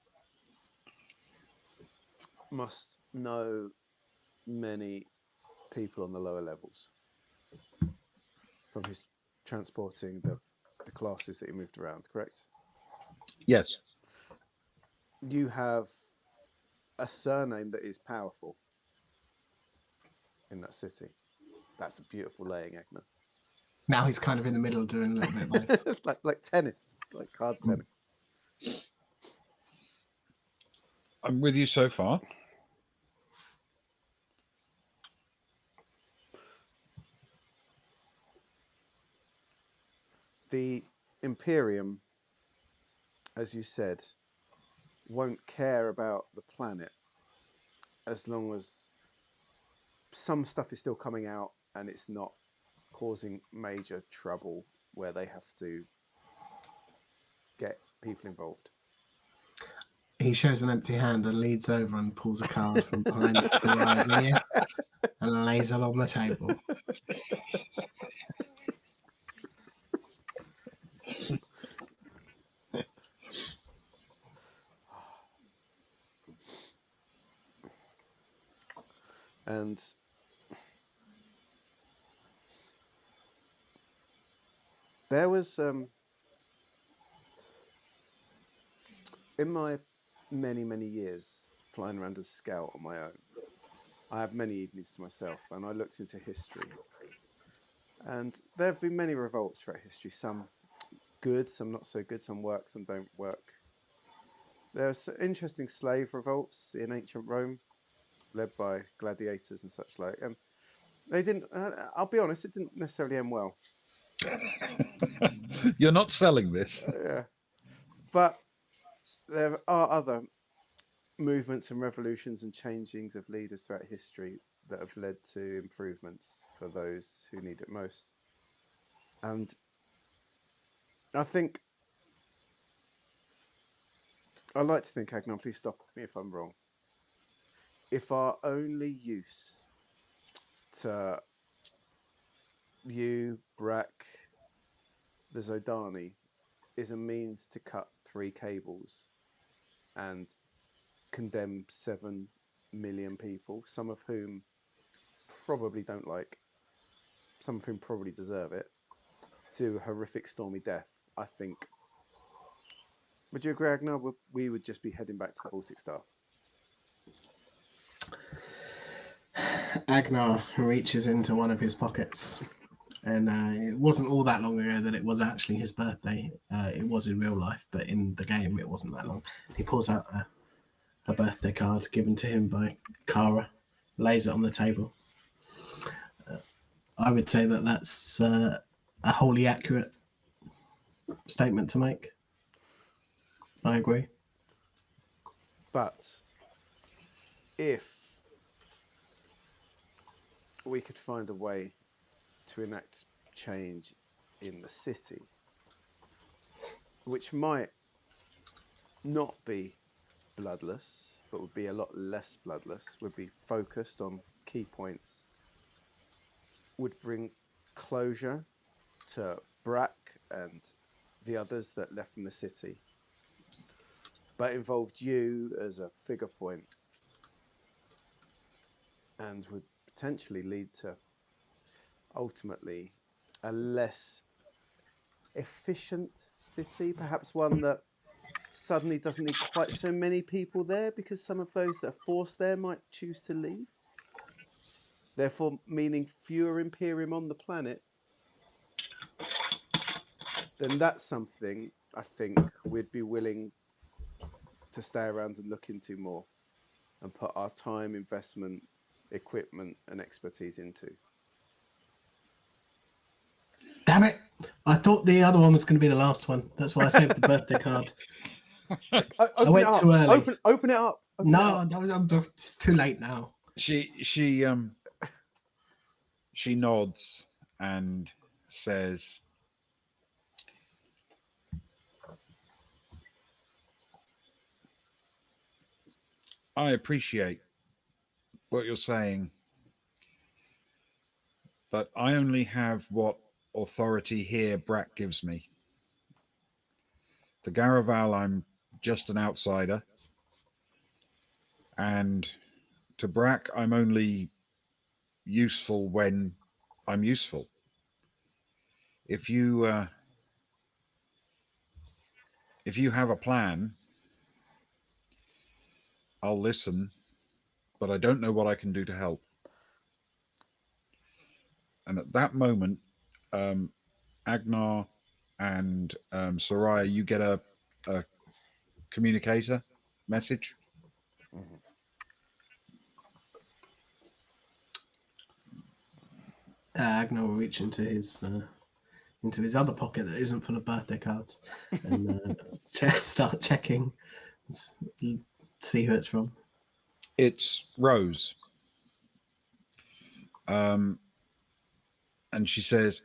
must know many people on the lower levels from his transporting the classes that he moved around, correct? Yes. You have a surname that is powerful in that city. That's a beautiful laying, Agnar. Now he's kind of in the middle doing a little bit of both. like tennis, like card tennis. I'm with you so far. The Imperium, as you said, won't care about the planet as long as some stuff is still coming out and it's not causing major trouble where they have to get people involved. he shows an empty hand and leads over and pulls a card from behind Soraya's ear and lays it on the table. And there was in my many years flying around as scout on my own, I have many evenings to myself, and I looked into history. And there have been many revolts throughout history, some good, some not so good, some work, some don't work. There are some interesting slave revolts in ancient Rome, led by gladiators and such like. And they didn't, I'll be honest, it didn't necessarily end well. You're not selling this. Yeah. But there are other movements and revolutions and changings of leaders throughout history that have led to improvements for those who need it most. And I think, I like to think, Agnon, please stop me if I'm wrong. If our only use to you, Brack, the Zodani, is a means to cut 3 cables and condemn 7 million people, some of whom probably don't like, some of whom probably deserve it, to horrific stormy death, I think. Would you agree, Agnar? We would just be heading back to the Baltic Star. Agnar reaches into one of his pockets, and it wasn't all that long ago that it was actually his birthday. It was in real life, but in the game it wasn't that long. He pulls out a birthday card given to him by Kara, lays it on the table. I would say that that's a wholly accurate statement to make. I agree. But if we could find a way to enact change in the city, which might not be bloodless, but would be a lot less bloodless, would be focused on key points, would bring closure to Brack and the others that left from the city, but involved you as a figure point, and would potentially lead to ultimately a less efficient city, perhaps one that suddenly doesn't need quite so many people there because some of those that are forced there might choose to leave, therefore meaning fewer Imperium on the planet, then that's something I think we'd be willing to stay around and look into more and put our time, investment, equipment and expertise into. Damn it! I thought the other one was going to be the last one. That's why I saved the birthday card. I went too early. Open it up. No, it's too late now. She nods and says, I appreciate what you're saying, but I only have what authority here Brack gives me. To Garaval, I'm just an outsider. And to Brack, I'm only useful when I'm useful. If you have a plan, I'll listen, but I don't know what I can do to help. And at that moment, Agnar and Soraya, you get a communicator message. Mm-hmm. Agnar will reach into his other pocket that isn't full of birthday cards and start checking, see who it's from. It's Rose. And she says,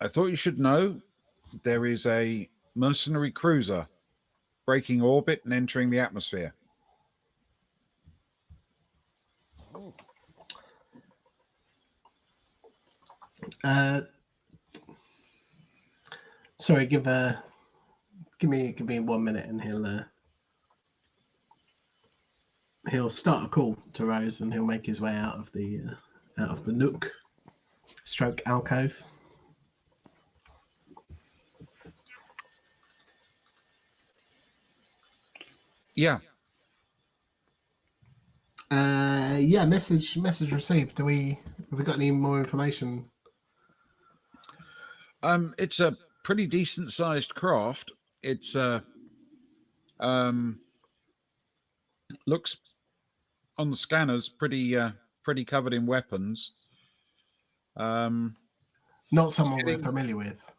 I thought you should know there is a mercenary cruiser breaking orbit and entering the atmosphere. Oh. Sorry, give me 1 minute, and he'll start a call to Rose, and he'll make his way out of the nook stroke alcove. Yeah. Yeah. Message received. Have we got any more information? It's a pretty decent sized craft. It's looks on the scanners pretty covered in weapons. Not someone we're familiar with.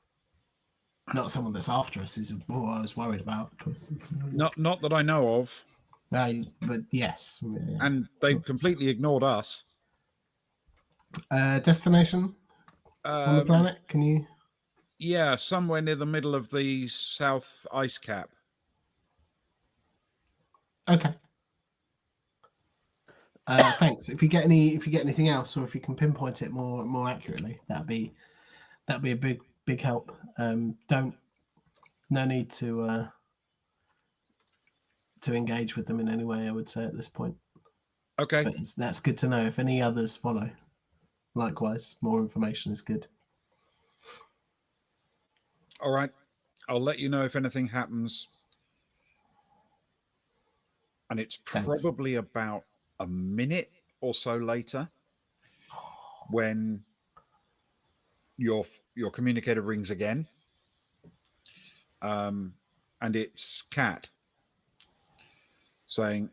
Not someone that's after us is what I was worried about. Not that I know of. But yes. And they've completely ignored us. Destination on the planet? Can you? Yeah, somewhere near the middle of the south ice cap. Okay. Thanks. If you get anything else, or if you can pinpoint it more accurately, that'd be a big help. No need to engage with them in any way, I would say, at this point. Okay. But that's good to know. If any others follow, likewise, more information is good. All right. I'll let you know if anything happens. And it's probably about a minute or so later when your communicator rings again. And it's Kat saying,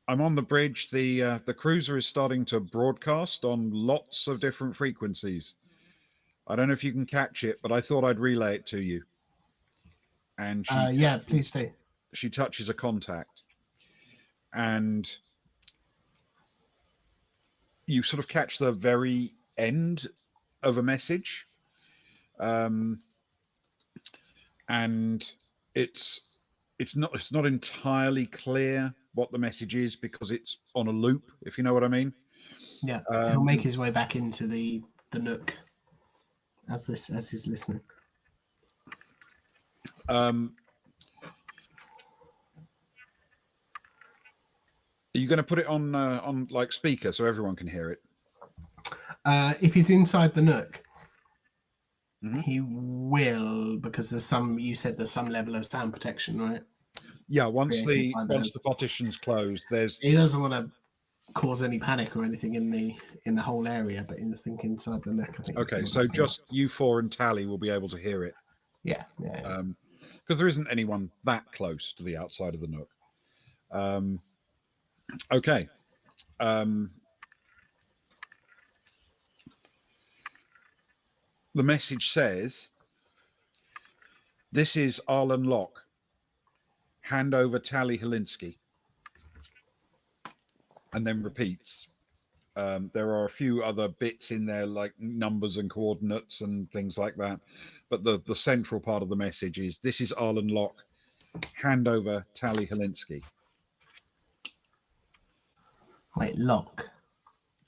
I'm on the bridge. The cruiser is starting to broadcast on lots of different frequencies. I don't know if you can catch it, but I thought I'd relay it to you. And please do. She touches a contact, and you sort of catch the very end of a message, and it's not entirely clear what the message is because it's on a loop, if you know what I mean. Yeah, he'll make his way back into the nook as he's listening. Are you going to put it on like speaker so everyone can hear it? If he's inside the nook, mm-hmm. He will, because you said there's some level of sound protection, right? Yeah, once the partition's closed, he doesn't want to cause any panic or anything in the whole area, but inside the nook, I think. Okay, so just you four and Tally will be able to hear it. Yeah. Because there isn't anyone that close to the outside of the nook. Okay. The message says, "This is Arlen Locke. Hand over Tally Helinski." And then repeats. There are a few other bits in there, like numbers and coordinates and things like that. But the central part of the message is, "This is Arlen Locke. Hand over Tally Helinski." Wait, Locke?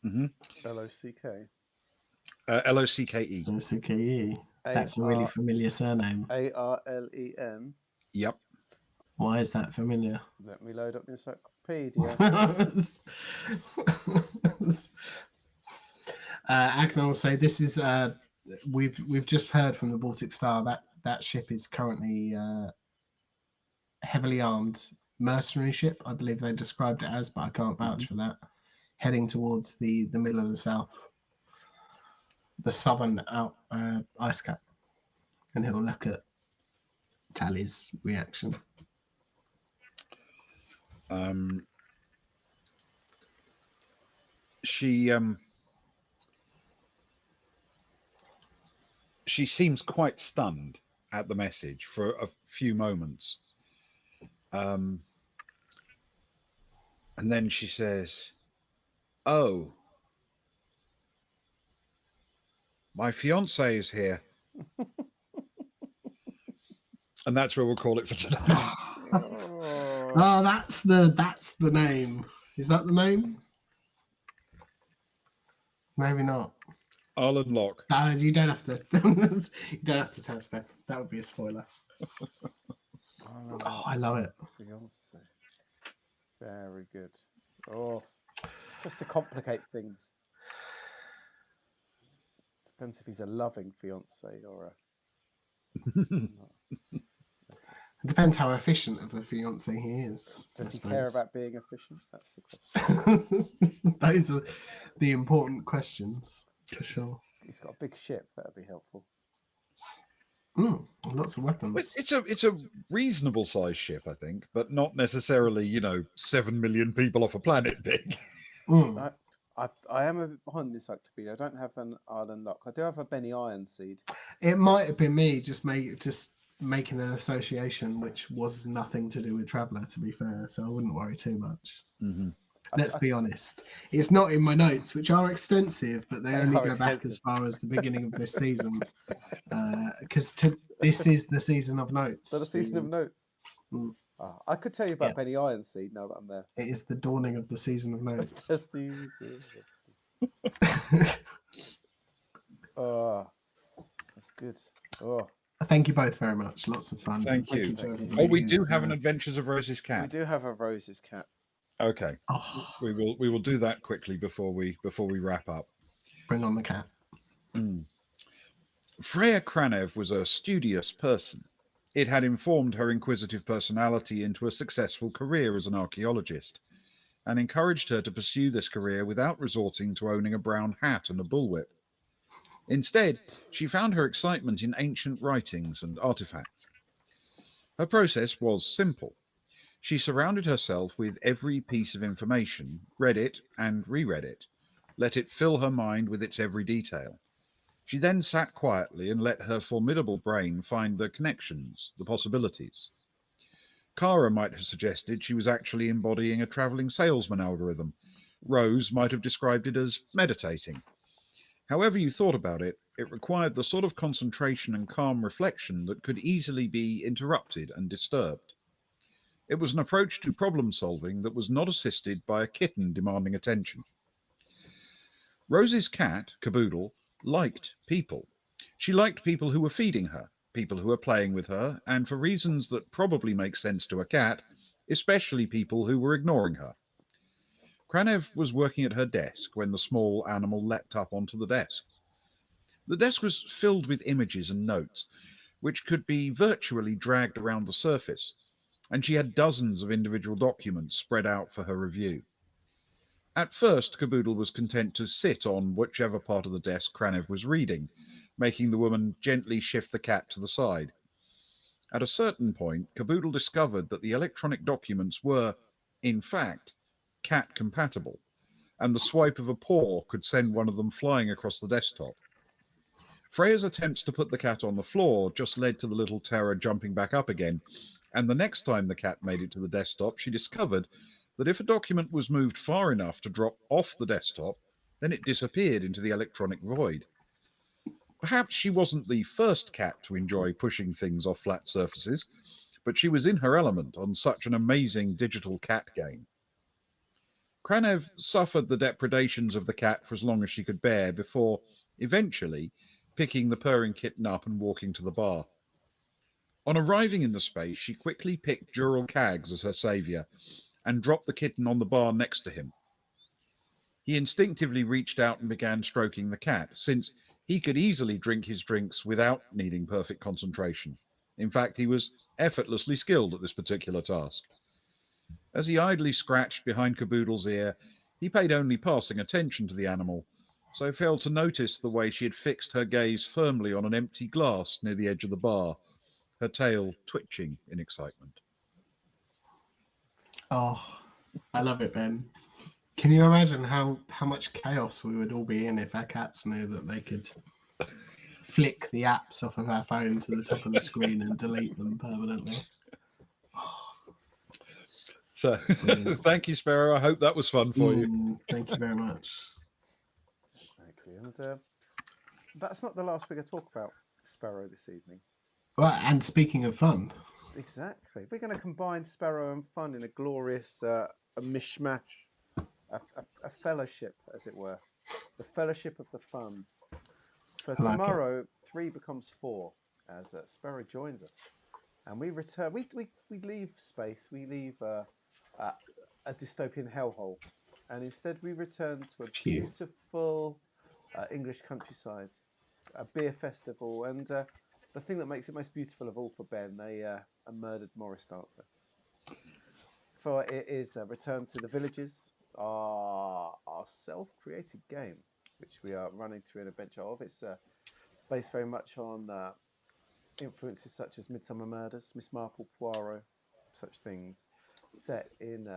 Mm-hmm. L-O-C-K? L-O-C-K-E. L-O-C-K-E. That's a really familiar surname. A-R-L-E-N? Yep. Why is that familiar? Let me load up the encyclopedia. Agnar will say, "This is we've just heard from the Baltic Star that ship is currently heavily armed mercenary ship. I believe they described it as, but I can't vouch for that. Heading towards the middle of the southern ice cap." And he'll look at Tally's reaction. She seems quite stunned at the message for a few moments. And then she says, "Oh, my fiance is here." And that's where we'll call it for tonight. Oh, that's the name. Is that the name? Maybe not. I'll unlock. You don't have to. You don't have to tell us, Ben. That would be a spoiler. Oh, I love it. Fiance. Very good. Oh, just to complicate things. Depends if he's a loving fiance or a. It depends how efficient of a fiance he is. Does he care about being efficient? That's the question. Those are the important questions, for sure. He's got a big ship. That'd be helpful. Lots of weapons. It's a reasonable sized ship, I think, but not necessarily 7 million people off a planet big. I am behind this encyclopedia. I don't have an Island Lock. I do have a Benny Ironseed. It might have been me just making an association, which was nothing to do with Traveller, to be fair. So I wouldn't worry too much. Mm-hmm. Let's be honest. It's not in my notes, which are extensive, but they only go back as far as the beginning of this season. Because this is the season of notes. So the season of notes. I could tell you about Benny Ironseed now that I'm there. It is the dawning of the season of notes. The season. Oh, that's good. Oh. Thank you both very much. Lots of fun. Thank you. We do have an Adventures of Rose's Cat. We do have a Rose's Cat. Okay. We will do that quickly before we wrap up. Bring on the cat. Freya Kranev was a studious person. It had informed her inquisitive personality into a successful career as an archaeologist, and encouraged her to pursue this career without resorting to owning a brown hat and a bullwhip. Instead, she found her excitement in ancient writings and artifacts. Her process was simple. She surrounded herself with every piece of information, read it and reread it, let it fill her mind with its every detail. She then sat quietly and let her formidable brain find the connections, the possibilities. Kara might have suggested she was actually embodying a travelling salesman algorithm. Rose might have described it as meditating. However you thought about it, it required the sort of concentration and calm reflection that could easily be interrupted and disturbed. It was an approach to problem solving that was not assisted by a kitten demanding attention. Rose's cat, Caboodle, liked people. She liked people who were feeding her, people who were playing with her, and for reasons that probably make sense to a cat, especially people who were ignoring her. Kranev was working at her desk when the small animal leapt up onto the desk. The desk was filled with images and notes, which could be virtually dragged around the surface, and she had dozens of individual documents spread out for her review. At first, Caboodle was content to sit on whichever part of the desk Kranev was reading, making the woman gently shift the cat to the side. At a certain point, Caboodle discovered that the electronic documents were, in fact, cat-compatible, and the swipe of a paw could send one of them flying across the desktop. Freya's attempts to put the cat on the floor just led to the little terror jumping back up again, and the next time the cat made it to the desktop, she discovered that if a document was moved far enough to drop off the desktop, then it disappeared into the electronic void. Perhaps she wasn't the first cat to enjoy pushing things off flat surfaces, but she was in her element on such an amazing digital cat game. Kranev suffered the depredations of the cat for as long as she could bear before, eventually, picking the purring kitten up and walking to the bar. On arriving in the space, she quickly picked Dural Cags as her saviour and dropped the kitten on the bar next to him. He instinctively reached out and began stroking the cat, since he could easily drink his drinks without needing perfect concentration. In fact, he was effortlessly skilled at this particular task. As he idly scratched behind Caboodle's ear, he paid only passing attention to the animal, so failed to notice the way she had fixed her gaze firmly on an empty glass near the edge of the bar, her tail twitching in excitement. Oh, I love it, Ben. Can you imagine how much chaos we would all be in if our cats knew that they could flick the apps off of our phone to the top of the screen and delete them permanently? So, thank you, Sparrow. I hope that was fun for you. Thank you very much. Exactly. And that's not the last we're going to talk about Sparrow this evening. Well, and speaking of fun, Exactly. We're going to combine Sparrow and fun in a glorious a mishmash, a fellowship, as it were. The fellowship of the fun. For I like it. tomorrow, 3 becomes 4 as Sparrow joins us. And we return. We leave space. We leave a dystopian hellhole, and instead we return to a Phew. beautiful English countryside, a beer festival, and the thing that makes it most beautiful of all for Ben, a murdered Morris dancer. For it is a return to the villages, our self-created game, which we are running through an adventure of. It's based very much on influences such as Midsummer Murders, Miss Marple, Poirot, such things, set in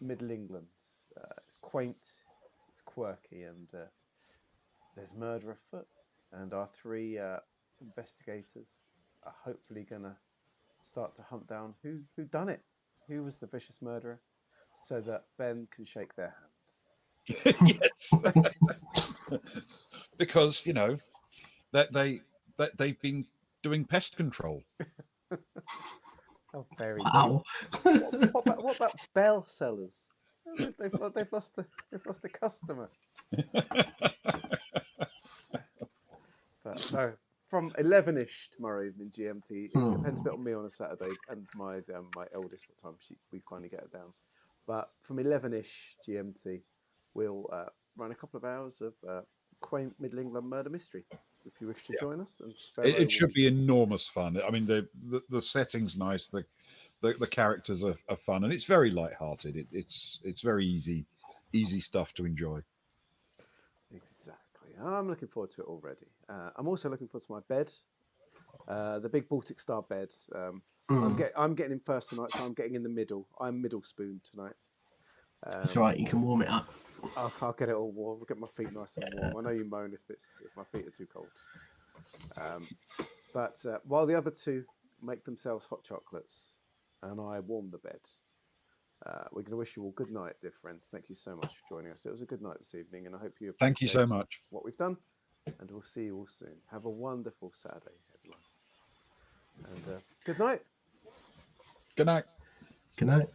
Middle England. It's quaint, it's quirky, and there's murder afoot. And our 3 investigators are hopefully going to start to hunt down who done it, who was the vicious murderer, so that Ben can shake their hand. Yes, because that they've been doing pest control. Oh, very Wow. what about bell sellers? They've lost a customer. But so from 11ish tomorrow evening GMT. It depends a bit on me on a Saturday and my eldest what time we finally get it down. But from 11ish GMT, we'll run a couple of hours of quaint Middle England murder mystery. If you wish to join us, and It should be enormous fun. I mean, the setting's nice. The characters are fun, and it's very light-hearted. It's very easy stuff to enjoy. Exactly. I'm looking forward to it already. I'm also looking forward to my bed, the big Baltic Star bed. I'm getting in first tonight, so I'm getting in the middle. I'm middle spoon tonight. It's all right. You can warm it up. I'll get it all warm. I'll get my feet nice and warm. I know you moan if my feet are too cold. But while the other 2 make themselves hot chocolates, and I warm the bed, we're going to wish you all good night, dear friends. Thank you so much for joining us. It was a good night this evening, and I hope you appreciate Thank you so much. what we've done. And we'll see you all soon. Have a wonderful Saturday, everyone. And good night. Good night. Good night.